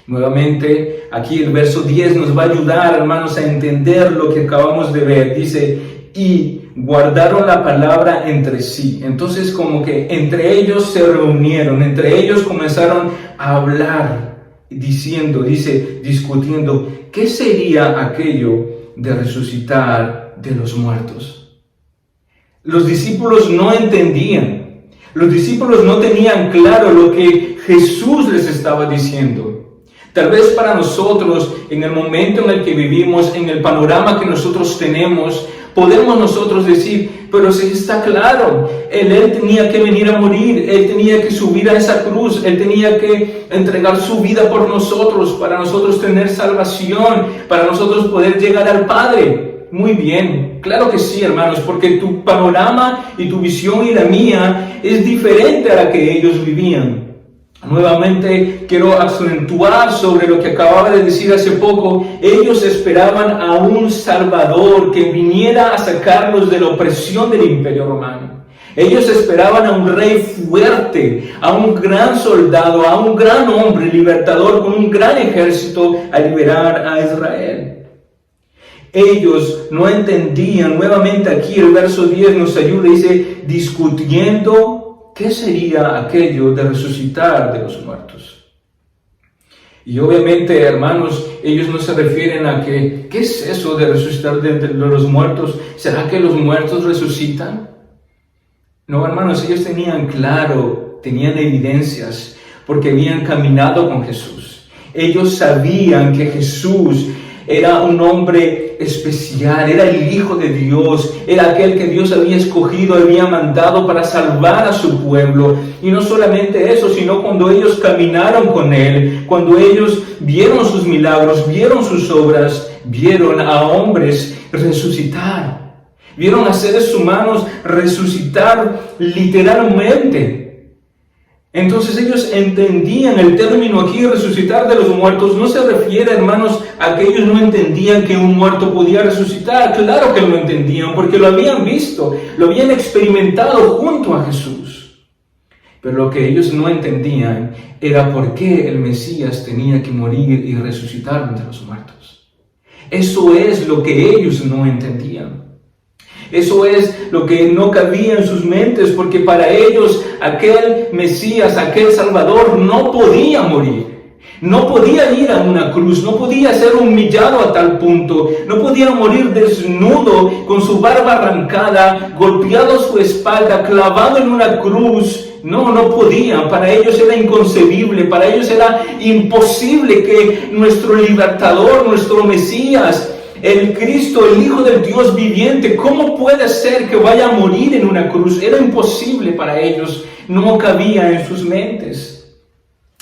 Nuevamente, aquí el verso 10 nos va a ayudar, hermanos, a entender lo que acabamos de ver. Dice: y guardaron la palabra entre sí. Entonces, como que entre ellos se reunieron, entre ellos comenzaron a hablar, discutiendo, ¿qué sería aquello de resucitar de los muertos? Los discípulos no entendían, los discípulos no tenían claro lo que Jesús les estaba diciendo. Tal vez para nosotros, en el momento en el que vivimos, en el panorama que nosotros tenemos, podemos nosotros decir: pero sí está claro, Él tenía que venir a morir, Él tenía que subir a esa cruz, Él tenía que entregar su vida por nosotros, para nosotros tener salvación, para nosotros poder llegar al Padre. Muy bien, claro que sí, hermanos, porque tu panorama y tu visión y la mía es diferente a la que ellos vivían. Nuevamente quiero acentuar sobre lo que acababa de decir hace poco. Ellos esperaban a un Salvador que viniera a sacarlos de la opresión del Imperio Romano. Ellos esperaban a un rey fuerte, a un gran soldado, a un gran hombre libertador con un gran ejército a liberar a Israel. Ellos no entendían. Nuevamente aquí el verso 10 nos ayuda, dice: discutiendo ¿qué sería aquello de resucitar de los muertos? Y obviamente, hermanos, ellos no se refieren a ¿qué es eso de resucitar de los muertos? ¿Será que los muertos resucitan? No, hermanos, ellos tenían claro, tenían evidencias, porque habían caminado con Jesús. Ellos sabían que Jesús era un hombre especial, era el Hijo de Dios, era aquel que Dios había escogido, había mandado para salvar a su pueblo. Y no solamente eso, sino cuando ellos caminaron con Él, cuando ellos vieron sus milagros, vieron sus obras, vieron a hombres resucitar, vieron a seres humanos resucitar literalmente. Entonces ellos entendían el término aquí, resucitar de los muertos. No se refiere, hermanos, a que ellos no entendían que un muerto podía resucitar. Claro que lo entendían, porque lo habían visto, lo habían experimentado junto a Jesús. Pero lo que ellos no entendían era por qué el Mesías tenía que morir y resucitar entre los muertos. Eso es lo que ellos no entendían. Eso es lo que no cabía en sus mentes, porque para ellos aquel Mesías, aquel Salvador no podía morir. No podía ir a una cruz, no podía ser humillado a tal punto, no podía morir desnudo, con su barba arrancada, golpeado su espalda, clavado en una cruz. No podía. Para ellos era inconcebible, para ellos era imposible que nuestro libertador, nuestro Mesías, el Cristo, el Hijo del Dios viviente, ¿cómo puede ser que vaya a morir en una cruz? Era imposible para ellos, no cabía en sus mentes.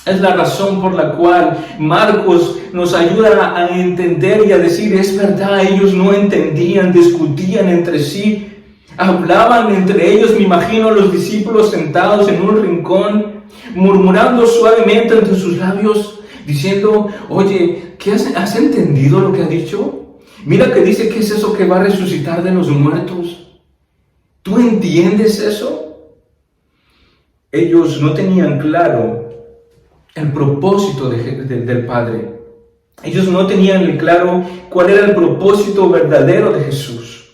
Es la razón por la cual Marcos nos ayuda a entender y a decir, es verdad, ellos no entendían, discutían entre sí, hablaban entre ellos, me imagino los discípulos sentados en un rincón, murmurando suavemente entre sus labios, diciendo, oye, ¿has entendido lo que ha dicho? Mira que dice que es eso que va a resucitar de los muertos. ¿Tú entiendes eso? Ellos no tenían claro el propósito del Padre. Ellos no tenían claro cuál era el propósito verdadero de Jesús.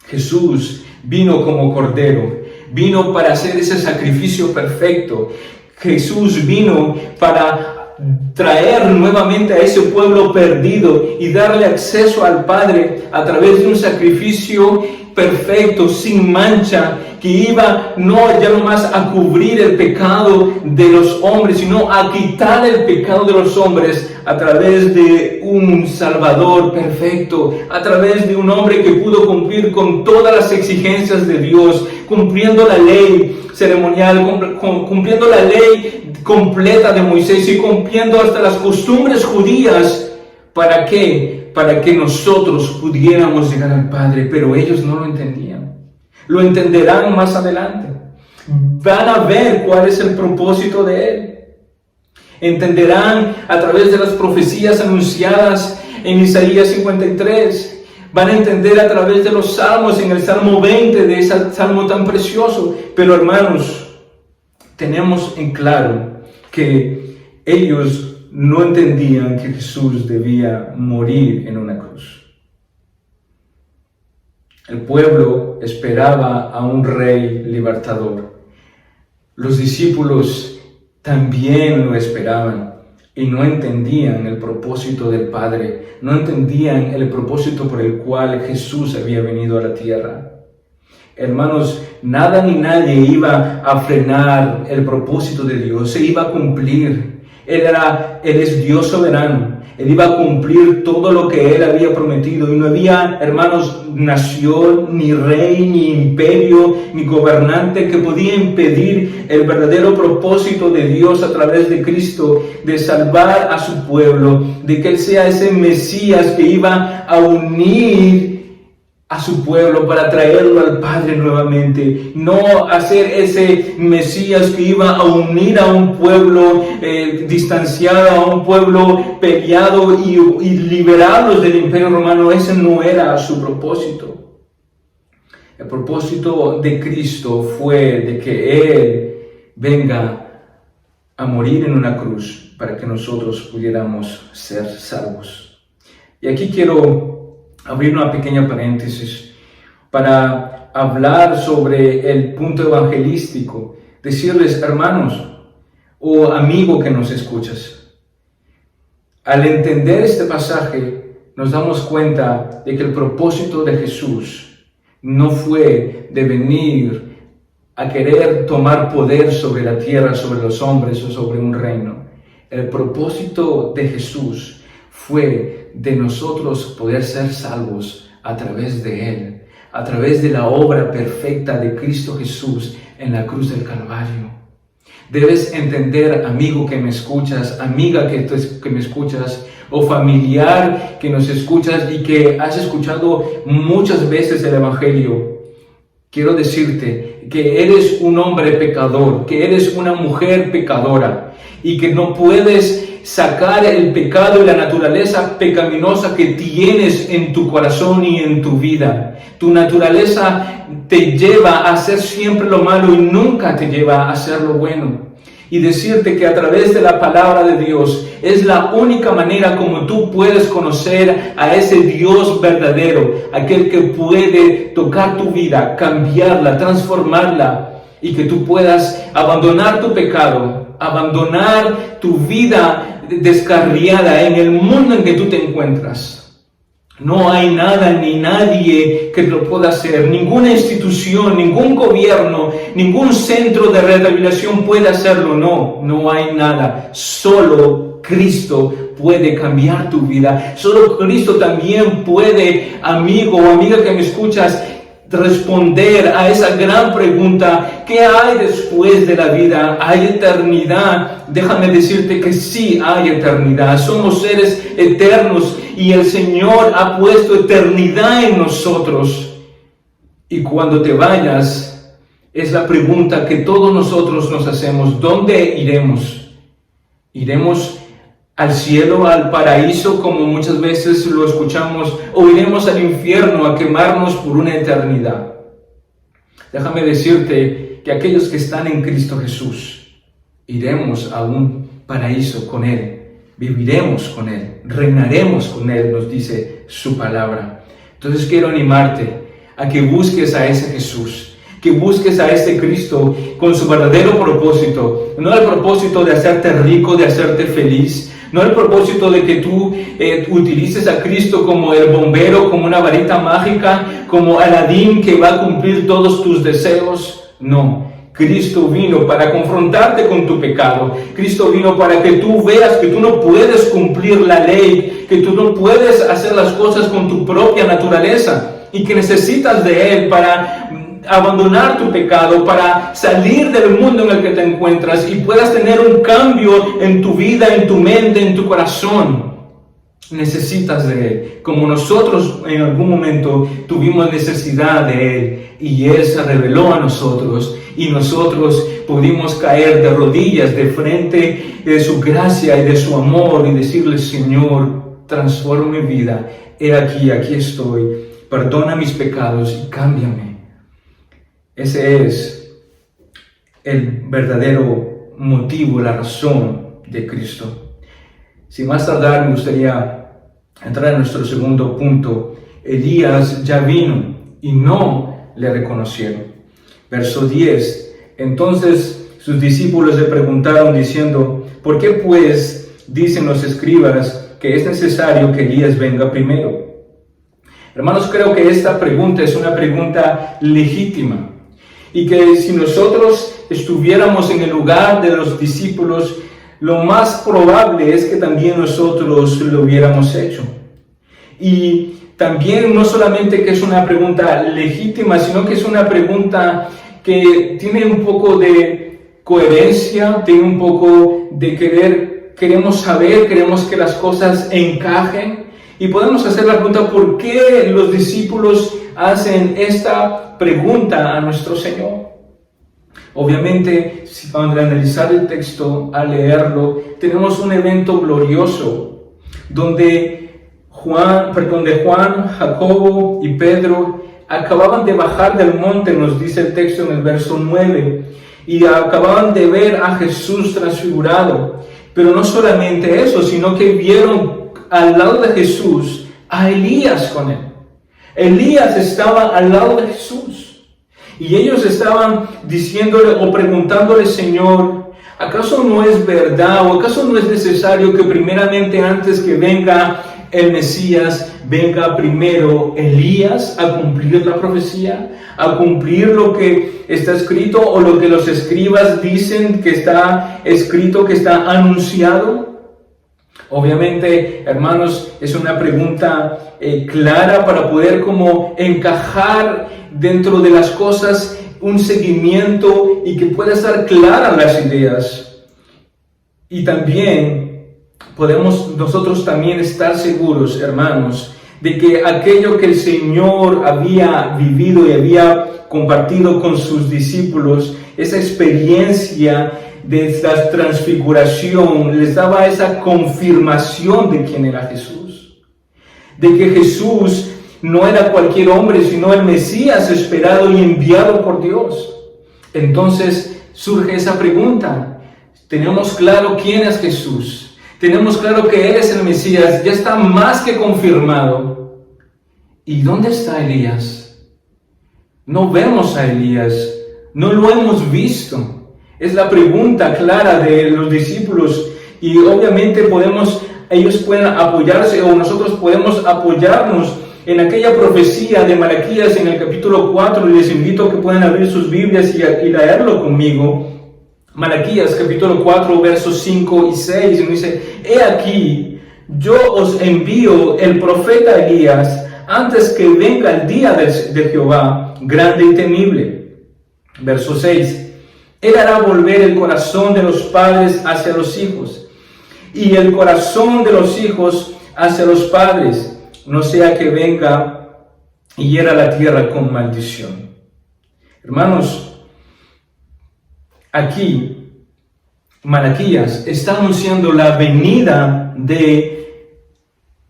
Jesús vino como Cordero, vino para hacer ese sacrificio perfecto. Jesús vino para traer nuevamente a ese pueblo perdido y darle acceso al Padre a través de un sacrificio perfecto, sin mancha, que iba no ya nomás a cubrir el pecado de los hombres, sino a quitar el pecado de los hombres a través de un Salvador perfecto, a través de un hombre que pudo cumplir con todas las exigencias de Dios, cumpliendo la ley ceremonial, cumpliendo la ley completa de Moisés y cumpliendo hasta las costumbres judías. ¿Para qué? Para que nosotros pudiéramos llegar al Padre, pero ellos no lo entendían. Lo entenderán más adelante. Van a ver cuál es el propósito de Él. Entenderán a través de las profecías anunciadas en Isaías 53. Van a entender a través de los salmos, en el Salmo 20, de ese salmo tan precioso. Pero hermanos, tenemos en claro que ellos no entendían que Jesús debía morir en una cruz. El pueblo esperaba a un rey libertador. Los discípulos también lo esperaban y no entendían el propósito del Padre, no entendían el propósito por el cual Jesús había venido a la tierra. Hermanos, nada ni nadie iba a frenar el propósito de Dios, se iba a cumplir. Él es Dios soberano. Él iba a cumplir todo lo que Él había prometido. Y no había, hermanos, nación, ni rey, ni imperio, ni gobernante que podía impedir el verdadero propósito de Dios a través de Cristo, de salvar a su pueblo, de que Él sea ese Mesías que iba a unir a su pueblo para traerlo al Padre nuevamente. No hacer ese Mesías que iba a unir a un pueblo distanciado, a un pueblo peleado y liberarlos del imperio romano. Ese no era su propósito. El propósito de Cristo fue de que Él venga a morir en una cruz para que nosotros pudiéramos ser salvos. Y aquí quiero abrir una pequeña paréntesis para hablar sobre el punto evangelístico, decirles, hermanos o amigo que nos escuchas, al entender este pasaje nos damos cuenta de que el propósito de Jesús no fue de venir a querer tomar poder sobre la tierra, sobre los hombres o sobre un reino. El propósito de Jesús fue de nosotros poder ser salvos a través de Él, a través de la obra perfecta de Cristo Jesús en la cruz del Calvario. Debes entender, amigo que me escuchas, amiga que me escuchas, o familiar que nos escuchas y que has escuchado muchas veces el Evangelio. Quiero decirte que eres un hombre pecador, que eres una mujer pecadora y que no puedes sacar el pecado y la naturaleza pecaminosa que tienes en tu corazón y en tu vida. Tu naturaleza te lleva a hacer siempre lo malo y nunca te lleva a hacer lo bueno. y decirte que a través de la palabra de Dios es la única manera como tú puedes conocer a ese Dios verdadero, aquel que puede tocar tu vida, cambiarla, transformarla, y que tú puedas abandonar tu pecado, abandonar tu vida descarriada en el mundo en que tú te encuentras. No hay nada ni nadie que lo pueda hacer. Ninguna institución, ningún gobierno, ningún centro de rehabilitación puede hacerlo. No hay nada. Solo Cristo puede cambiar tu vida. Solo Cristo también puede, amigo o amiga que me escuchas, responder a esa gran pregunta: ¿qué hay después de la vida? ¿Hay eternidad? Déjame decirte que sí hay eternidad. Somos seres eternos y el Señor ha puesto eternidad en nosotros. Y cuando te vayas, es la pregunta que todos nosotros nos hacemos: ¿dónde iremos? ¿Iremos al cielo, al paraíso, como muchas veces lo escuchamos, o iremos al infierno a quemarnos por una eternidad? Déjame decirte que aquellos que están en Cristo Jesús, iremos a un paraíso con Él, viviremos con Él, reinaremos con Él, nos dice su palabra. Entonces quiero animarte a que busques a ese Jesús, que busques a este Cristo con su verdadero propósito, no el propósito de hacerte rico, de hacerte feliz, no el propósito de que tú utilices a Cristo como el bombero, como una varita mágica, como Aladín que va a cumplir todos tus deseos. No, Cristo vino para confrontarte con tu pecado. Cristo vino para que tú veas que tú no puedes cumplir la ley, que tú no puedes hacer las cosas con tu propia naturaleza y que necesitas de Él para abandonar tu pecado, para salir del mundo en el que te encuentras y puedas tener un cambio en tu vida, en tu mente, en tu corazón. Necesitas de Él, como nosotros en algún momento tuvimos necesidad de Él y Él se reveló a nosotros y nosotros pudimos caer de rodillas de frente de su gracia y de su amor y decirle: Señor, transforma mi vida, he aquí estoy, perdona mis pecados y cámbiame. Ese es el verdadero motivo, la razón de Cristo. Sin más tardar, me gustaría entrar en nuestro segundo punto. Elías ya vino y no le reconocieron. Verso 10. Entonces sus discípulos le preguntaron diciendo: ¿por qué pues dicen los escribas que es necesario que Elías venga primero? Hermanos, creo que esta pregunta es una pregunta legítima. Y que si nosotros estuviéramos en el lugar de los discípulos, lo más probable es que también nosotros lo hubiéramos hecho. Y también no solamente que es una pregunta legítima, sino que es una pregunta que tiene un poco de coherencia, tiene un poco de queremos saber, queremos que las cosas encajen. Y podemos hacer la pregunta: ¿por qué los discípulos hacen esta pregunta a nuestro Señor? Obviamente, si van a analizar el texto, a leerlo, tenemos un evento glorioso donde Juan, Jacobo y Pedro acababan de bajar del monte, nos dice el texto en el verso 9, y acababan de ver a Jesús transfigurado. Pero no solamente eso, sino que vieron al lado de Jesús a Elías con él. Elías estaba al lado de Jesús y ellos estaban diciéndole o preguntándole: Señor, ¿acaso no es verdad o acaso no es necesario que primeramente, antes que venga el Mesías, venga primero Elías a cumplir la profecía, a cumplir lo que está escrito o lo que los escribas dicen que está escrito, que está anunciado? Obviamente, hermanos, es una pregunta clara para poder como encajar dentro de las cosas un seguimiento y que pueda estar claras las ideas. Y también podemos nosotros también estar seguros, hermanos, de que aquello que el Señor había vivido y había compartido con sus discípulos, esa experiencia de la transfiguración, les daba esa confirmación de quién era Jesús, de que Jesús no era cualquier hombre, sino el Mesías esperado y enviado por Dios. Entonces surge esa pregunta: tenemos claro quién es Jesús, tenemos claro que Él es el Mesías, ya está más que confirmado. ¿Y dónde está Elías? No vemos a Elías, no lo hemos visto. Es la pregunta clara de los discípulos y obviamente ellos pueden apoyarse o nosotros podemos apoyarnos en aquella profecía de Malaquías en el capítulo 4, y les invito a que puedan abrir sus Biblias y leerlo conmigo. Malaquías capítulo 4, versos 5 y 6, y dice: He aquí, yo os envío el profeta Elías antes que venga el día de Jehová, grande y temible. Verso 6. Él hará volver el corazón de los padres hacia los hijos, y el corazón de los hijos hacia los padres, no sea que venga y hiera la tierra con maldición. Hermanos, aquí Malaquías está anunciando la venida de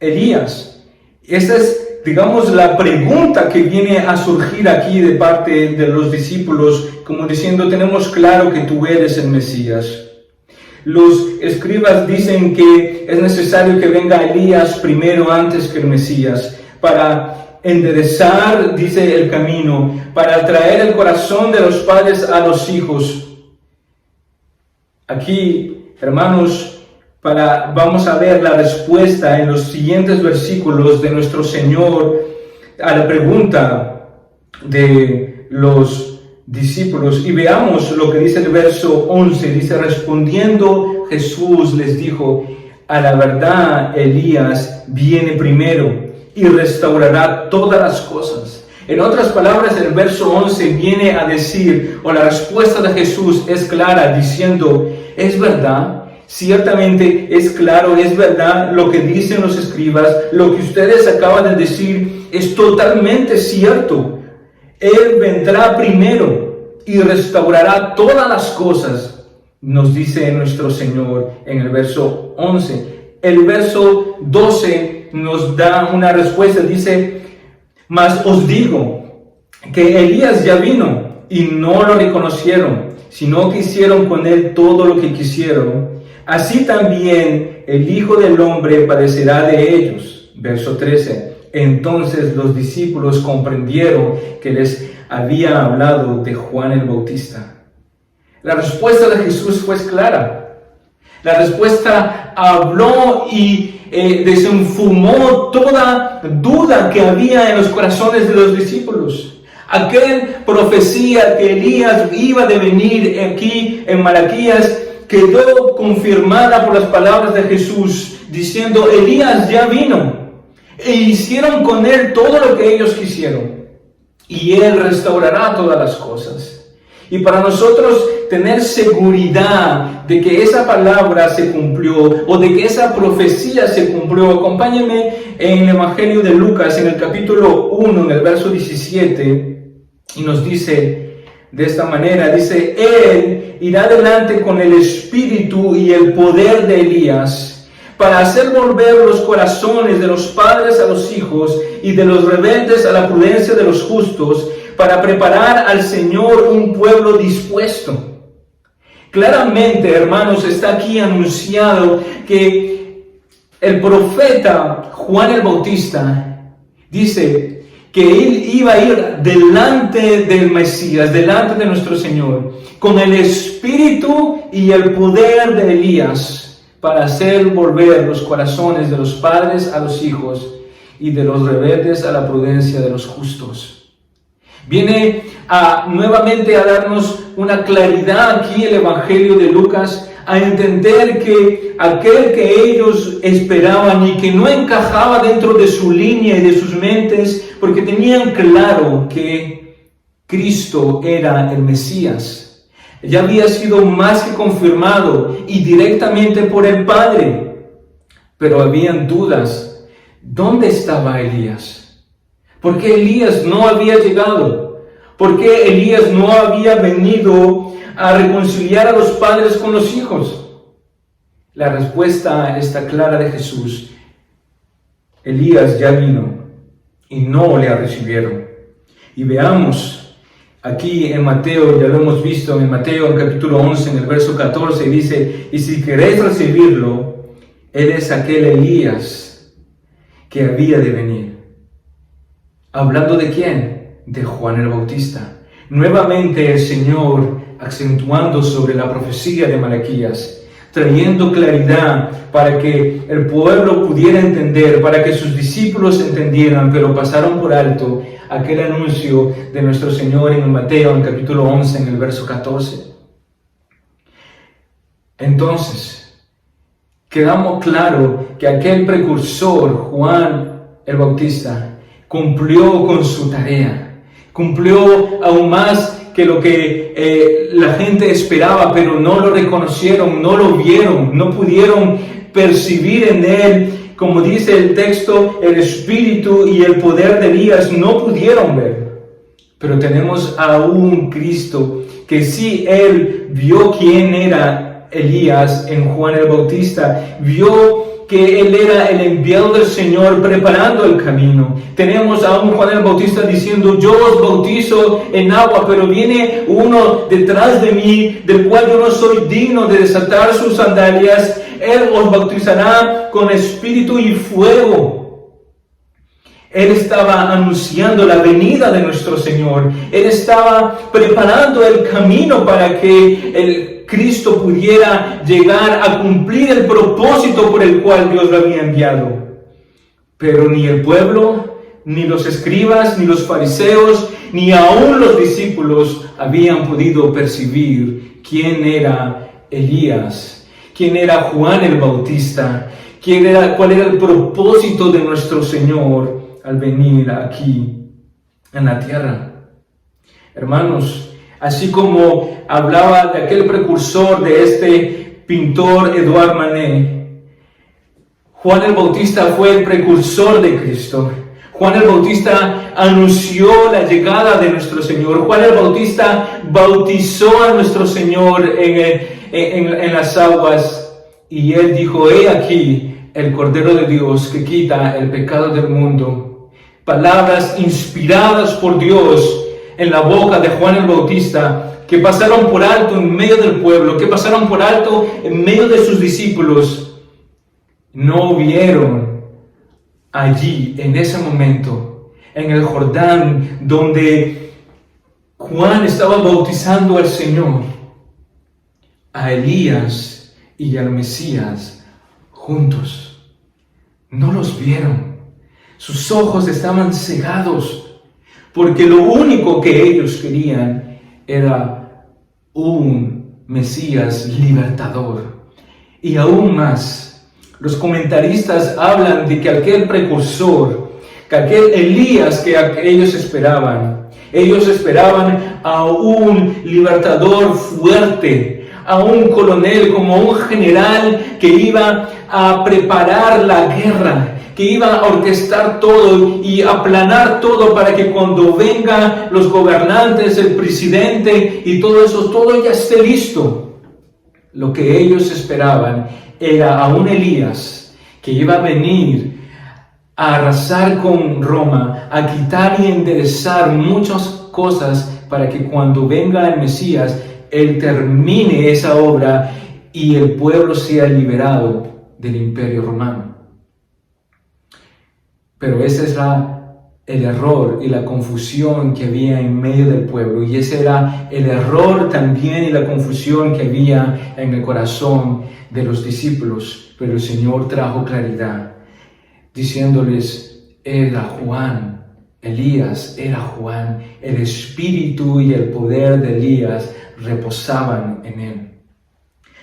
Elías. Esta es, digamos, la pregunta que viene a surgir aquí de parte de los discípulos, como diciendo: tenemos claro que tú eres el Mesías. Los escribas dicen que es necesario que venga Elías primero antes que el Mesías, para enderezar, dice, el camino, para traer el corazón de los padres a los hijos. Aquí, hermanos, vamos a ver la respuesta en los siguientes versículos de nuestro Señor a la pregunta de los discípulos, y veamos lo que dice el verso 11. Dice: respondiendo Jesús les dijo: a la verdad Elías viene primero y restaurará todas las cosas. En otras palabras, el verso 11 viene a decir, o la respuesta de Jesús es clara, diciendo: es verdad, ciertamente es claro, es verdad lo que dicen los escribas, lo que ustedes acaban de decir es totalmente cierto. Él vendrá primero y restaurará todas las cosas, nos dice nuestro Señor en el verso 11. El verso 12 nos da una respuesta, dice: mas os digo que Elías ya vino y no lo reconocieron, sino que hicieron con él todo lo que quisieron. Así también el Hijo del Hombre padecerá de ellos. Verso 13. Entonces los discípulos comprendieron que les había hablado de Juan el Bautista. La respuesta de Jesús fue clara. La respuesta habló y desenfumó toda duda que había en los corazones de los discípulos. Aquella profecía que Elías iba a venir aquí en Malaquías quedó confirmada por las palabras de Jesús, diciendo: Elías ya vino. E hicieron con él todo lo que ellos quisieron, y él restaurará todas las cosas. Y para nosotros tener seguridad de que esa palabra se cumplió, o de que esa profecía se cumplió, acompáñenme en el Evangelio de Lucas, en el capítulo 1, en el verso 17, y nos dice de esta manera, dice: Él irá adelante con el espíritu y el poder de Elías, para hacer volver los corazones de los padres a los hijos y de los rebeldes a la prudencia de los justos, para preparar al Señor un pueblo dispuesto. Claramente, hermanos, está aquí anunciado que el profeta Juan el Bautista dice que él iba a ir delante del Mesías, delante de nuestro Señor, con el espíritu y el poder de Elías, para hacer volver los corazones de los padres a los hijos y de los rebeldes a la prudencia de los justos. Viene nuevamente a darnos una claridad aquí el Evangelio de Lucas, a entender que aquel que ellos esperaban y que no encajaba dentro de su línea y de sus mentes, porque tenían claro que Cristo era el Mesías, ya había sido más que confirmado y directamente por el Padre. Pero habían dudas. ¿Dónde estaba Elías? ¿Por qué Elías no había llegado? ¿Por qué Elías no había venido a reconciliar a los padres con los hijos? La respuesta está clara de Jesús. Elías ya vino y no le recibieron. Y veamos Aquí en Mateo, ya lo hemos visto, en Mateo en capítulo 11, en el verso 14, dice, y si queréis recibirlo, Él es aquel Elías que había de venir. ¿Hablando de quién? De Juan el Bautista. Nuevamente el Señor acentuando sobre la profecía de Malaquías, trayendo claridad para que el pueblo pudiera entender, para que sus discípulos entendieran, pero pasaron por alto aquel anuncio de nuestro Señor en Mateo, en capítulo 11, en el verso 14. Entonces, quedamos claro que aquel precursor, Juan el Bautista, cumplió con su tarea, cumplió aún más que lo que la gente esperaba, pero no lo reconocieron, no lo vieron, no pudieron percibir en él, como dice el texto, el espíritu y el poder de Elías, no pudieron ver. Pero tenemos a un Cristo que sí, él vio quién era Elías en Juan el Bautista, vio que él era el enviado del Señor preparando el camino. Tenemos a un Juan el Bautista diciendo, yo os bautizo en agua, pero viene uno detrás de mí, del cual yo no soy digno de desatar sus sandalias. Él os bautizará con espíritu y fuego. Él estaba anunciando la venida de nuestro Señor. Él estaba preparando el camino para que el Cristo pudiera llegar a cumplir el propósito por el cual Dios lo había enviado. Pero ni el pueblo, ni los escribas, ni los fariseos, ni aún los discípulos habían podido percibir quién era Elías, quién era Juan el Bautista, cuál era el propósito de nuestro Señor al venir aquí en la tierra. Hermanos, así como hablaba de aquel precursor, de este pintor Edouard Manet, Juan el Bautista fue el precursor de Cristo. Juan el Bautista anunció la llegada de nuestro Señor. Juan el Bautista bautizó a nuestro Señor en las aguas, y él dijo, he aquí el Cordero de Dios que quita el pecado del mundo. Palabras inspiradas por Dios en la boca de Juan el Bautista, que pasaron por alto en medio del pueblo, que pasaron por alto en medio de sus discípulos. No vieron allí, en ese momento, en el Jordán, donde Juan estaba bautizando al Señor, a Elías y al Mesías juntos. No los vieron. Sus ojos estaban cegados, porque lo único que ellos querían era un Mesías libertador. Y aún más, los comentaristas hablan de que aquel precursor, que aquel Elías que ellos esperaban a un libertador fuerte, a un coronel, como un general que iba a preparar la guerra, que iba a orquestar todo y aplanar todo para que cuando vengan los gobernantes, el presidente y todo eso, todo ya esté listo. Lo que ellos esperaban era a un Elías que iba a venir a arrasar con Roma, a quitar y enderezar muchas cosas para que cuando venga el Mesías, él termine esa obra y el pueblo sea liberado del Imperio Romano. Pero ese es el error y la confusión que había en medio del pueblo, y ese era el error también y la confusión que había en el corazón de los discípulos. Pero el Señor trajo claridad, diciéndoles, era Juan, Elías era Juan, el espíritu y el poder de Elías reposaban en él.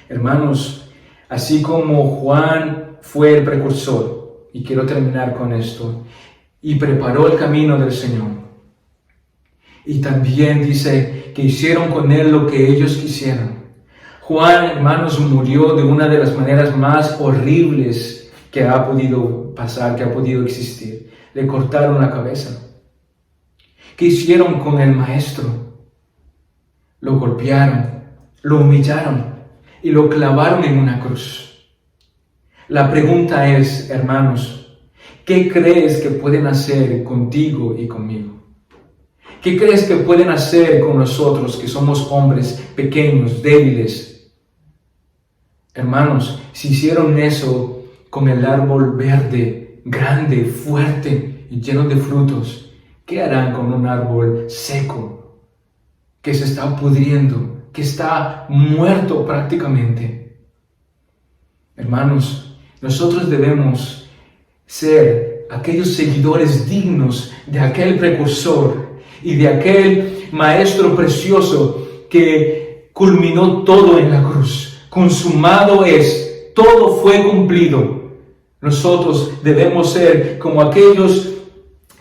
Hermanos, así como Juan fue el precursor, y quiero terminar con esto, y preparó el camino del Señor, y también dice que hicieron con él lo que ellos quisieron. Juan, hermanos, murió de una de las maneras más horribles que ha podido pasar, que ha podido existir. Le cortaron la cabeza. ¿Qué hicieron con el maestro? Lo golpearon, lo humillaron y lo clavaron en una cruz. La pregunta es, hermanos, ¿qué crees que pueden hacer contigo y conmigo? ¿Qué crees que pueden hacer con nosotros que somos hombres pequeños, débiles? Hermanos, si hicieron eso con el árbol verde, grande, fuerte y lleno de frutos, ¿qué harán con un árbol seco que se está pudriendo, que está muerto prácticamente? Hermanos, nosotros debemos ser aquellos seguidores dignos de aquel precursor y de aquel maestro precioso que culminó todo en la cruz. Consumado es, todo fue cumplido. Nosotros debemos ser como aquellos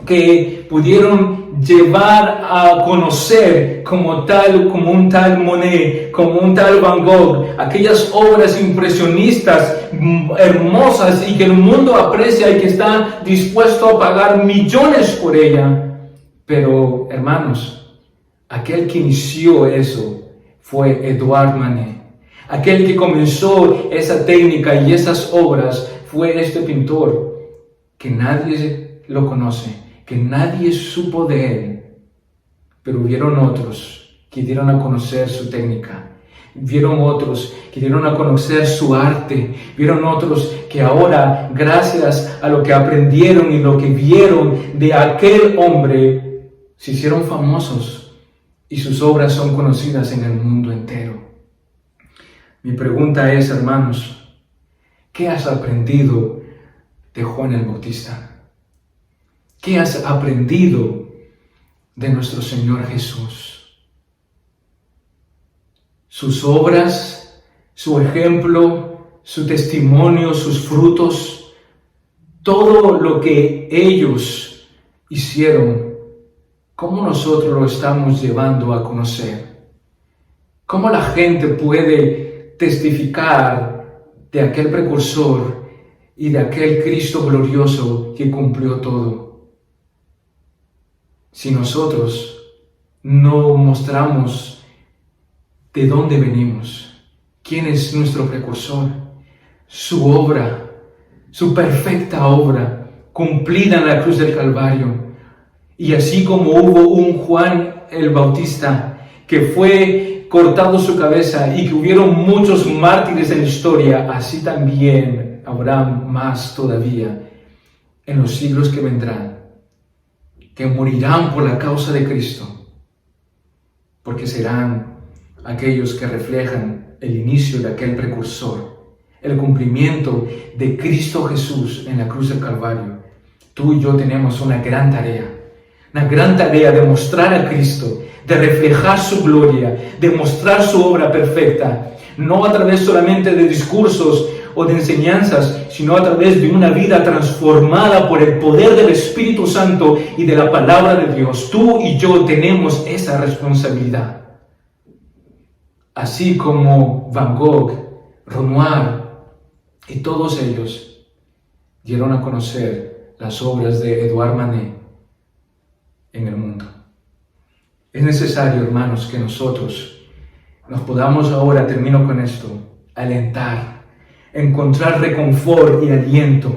que pudieron llevar a conocer como un tal Monet, como un tal Van Gogh, aquellas obras impresionistas, hermosas y que el mundo aprecia y que está dispuesto a pagar millones por ella. Pero, hermanos, aquel que inició eso fue Edouard Manet. Aquel que comenzó esa técnica y esas obras fue este pintor, que nadie lo conoce, que nadie supo de él. Pero hubieron otros que dieron a conocer su técnica. Vieron otros que dieron a conocer su arte. Vieron otros que ahora, gracias a lo que aprendieron y lo que vieron de aquel hombre, se hicieron famosos y sus obras son conocidas en el mundo entero. Mi pregunta es, hermanos, ¿qué has aprendido de Juan el Bautista? ¿Qué has aprendido de nuestro Señor Jesús? Sus obras, su ejemplo, su testimonio, sus frutos, todo lo que ellos hicieron, ¿cómo nosotros lo estamos llevando a conocer? ¿Cómo la gente puede testificar de aquel precursor y de aquel Cristo glorioso que cumplió todo? Si nosotros no mostramos de dónde venimos, quién es nuestro precursor, su obra, su perfecta obra, cumplida en la cruz del Calvario. Y así como hubo un Juan el Bautista que fue cortado su cabeza y que hubieron muchos mártires en la historia, así también habrá más todavía en los siglos que vendrán, que morirán por la causa de Cristo, porque serán aquellos que reflejan el inicio de aquel precursor, el cumplimiento de Cristo Jesús en la cruz del Calvario. Tú y yo tenemos una gran tarea de mostrar a Cristo, de reflejar su gloria, de mostrar su obra perfecta, no a través solamente de discursos o de enseñanzas, sino a través de una vida transformada por el poder del Espíritu Santo y de la palabra de Dios. Tú y yo tenemos esa responsabilidad. Así como Van Gogh, Renoir y todos ellos dieron a conocer las obras de Edouard Manet en el mundo. Es necesario, hermanos, que nosotros nos podamos ahora, termino con esto, alentar, encontrar reconfort y aliento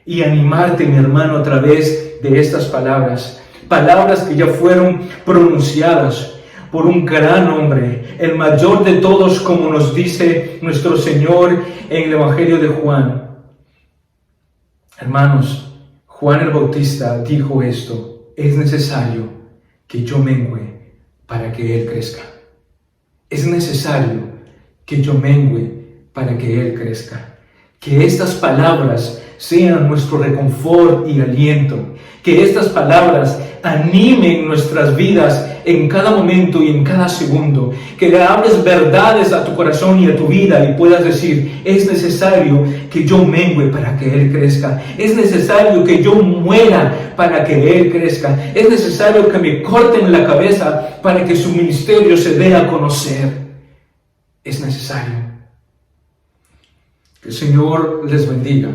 y animarte, mi hermano, a través de estas palabras que ya fueron pronunciadas por un gran hombre, el mayor de todos, como nos dice nuestro Señor en el Evangelio de Juan. Hermanos, Juan el Bautista dijo esto: es necesario que yo mengüe para que Él crezca. Es necesario que yo mengüe para que Él crezca. Que estas palabras sean nuestro reconfort y aliento. Que estas palabras animen nuestras vidas en cada momento y en cada segundo. Que le hables verdades a tu corazón y a tu vida y puedas decir: es necesario que yo mengüe para que Él crezca. Es necesario que yo muera para que Él crezca. Es necesario que me corten la cabeza para que su ministerio se dé a conocer. Es necesario. Que el Señor les bendiga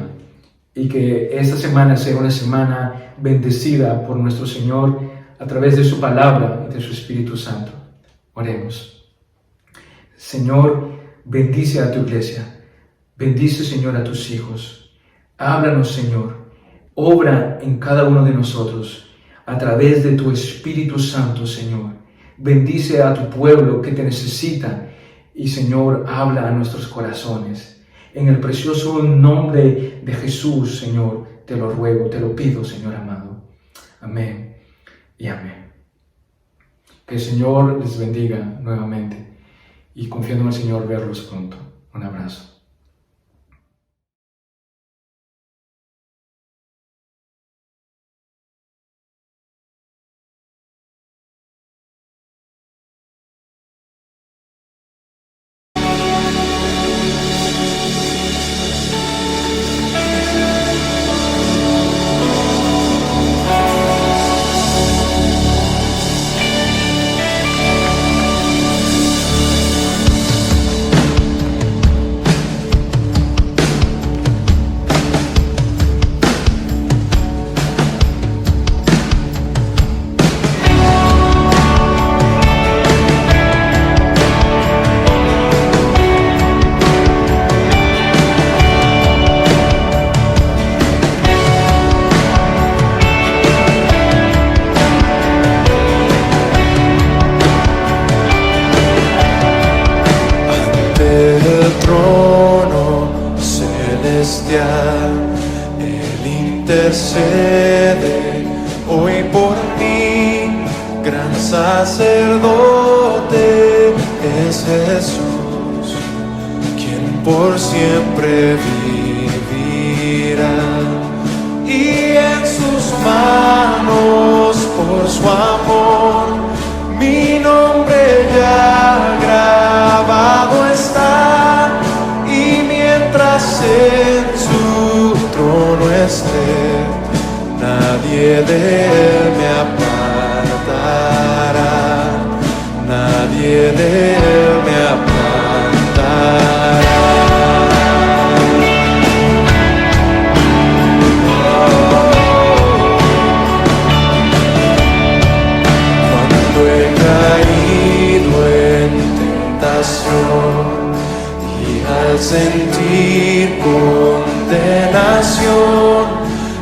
y que esta semana sea una semana bendecida por nuestro Señor a través de su palabra y de su Espíritu Santo. Oremos. Señor, bendice a tu iglesia. Bendice, Señor, a tus hijos. Háblanos, Señor. Obra en cada uno de nosotros. a través de tu Espíritu Santo, Señor. Bendice a tu pueblo que te necesita y, Señor, habla a nuestros corazones. En el precioso nombre de Jesús, Señor, te lo ruego, te lo pido, Señor amado. Amén y amén. Que el Señor les bendiga nuevamente y confiando en el Señor verlos pronto. Un abrazo.
Él intercede hoy por ti, gran sacerdote es Jesús, quien por siempre vivirá, y en sus manos por su amor mi nombre ya grabado está, y mientras en su trono esté, nadie de él me apartará, nadie de él me apartará. Cuando he caído en tentación y al sentir condenación,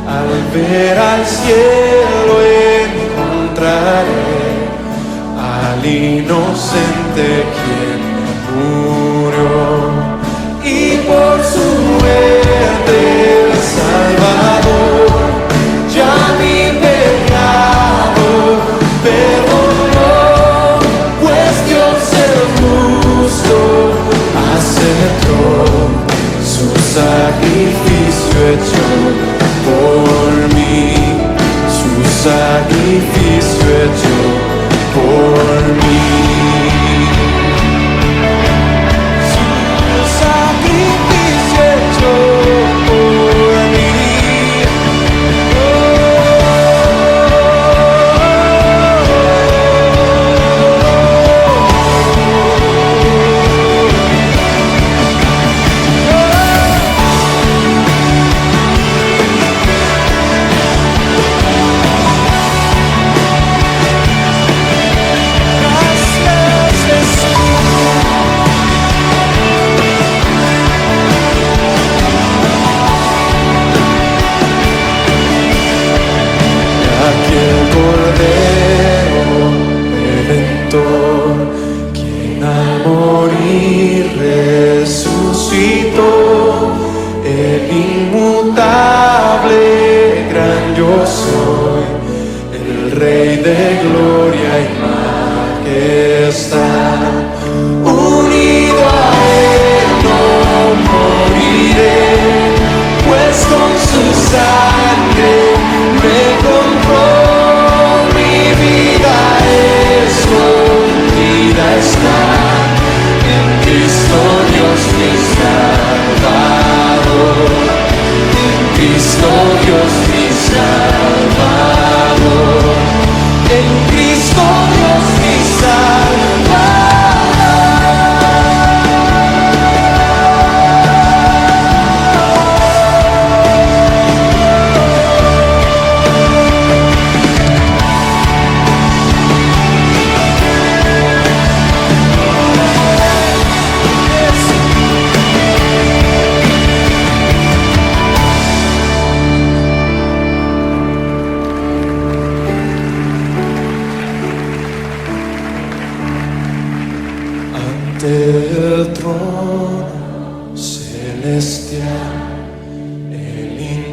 al ver al cielo encontraré al inocente quien murió, y por su muerte el Salvador ya mi pecado perdonó, pues Dios el justo aceptó su sacrificio hecho por mí, su sacrificio hecho por mí. Su sacrificio hecho por mí. Aquel Cordero Redentor, quien al morir resucitó, el inmutable gran yo soy, el Rey de gloria y majestad. Unido a él no moriré, pues con su sangre me compró, mi vida escondida está en Cristo Dios mi Salvador, en Cristo Dios mi Salvador, en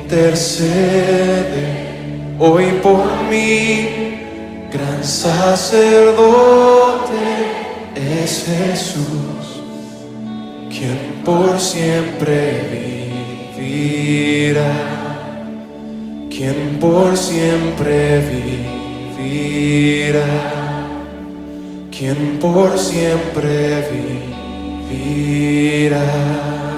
intercede hoy por mí. Gran sacerdote es Jesús, quien por siempre vivirá, quien por siempre vivirá, quien por siempre vivirá.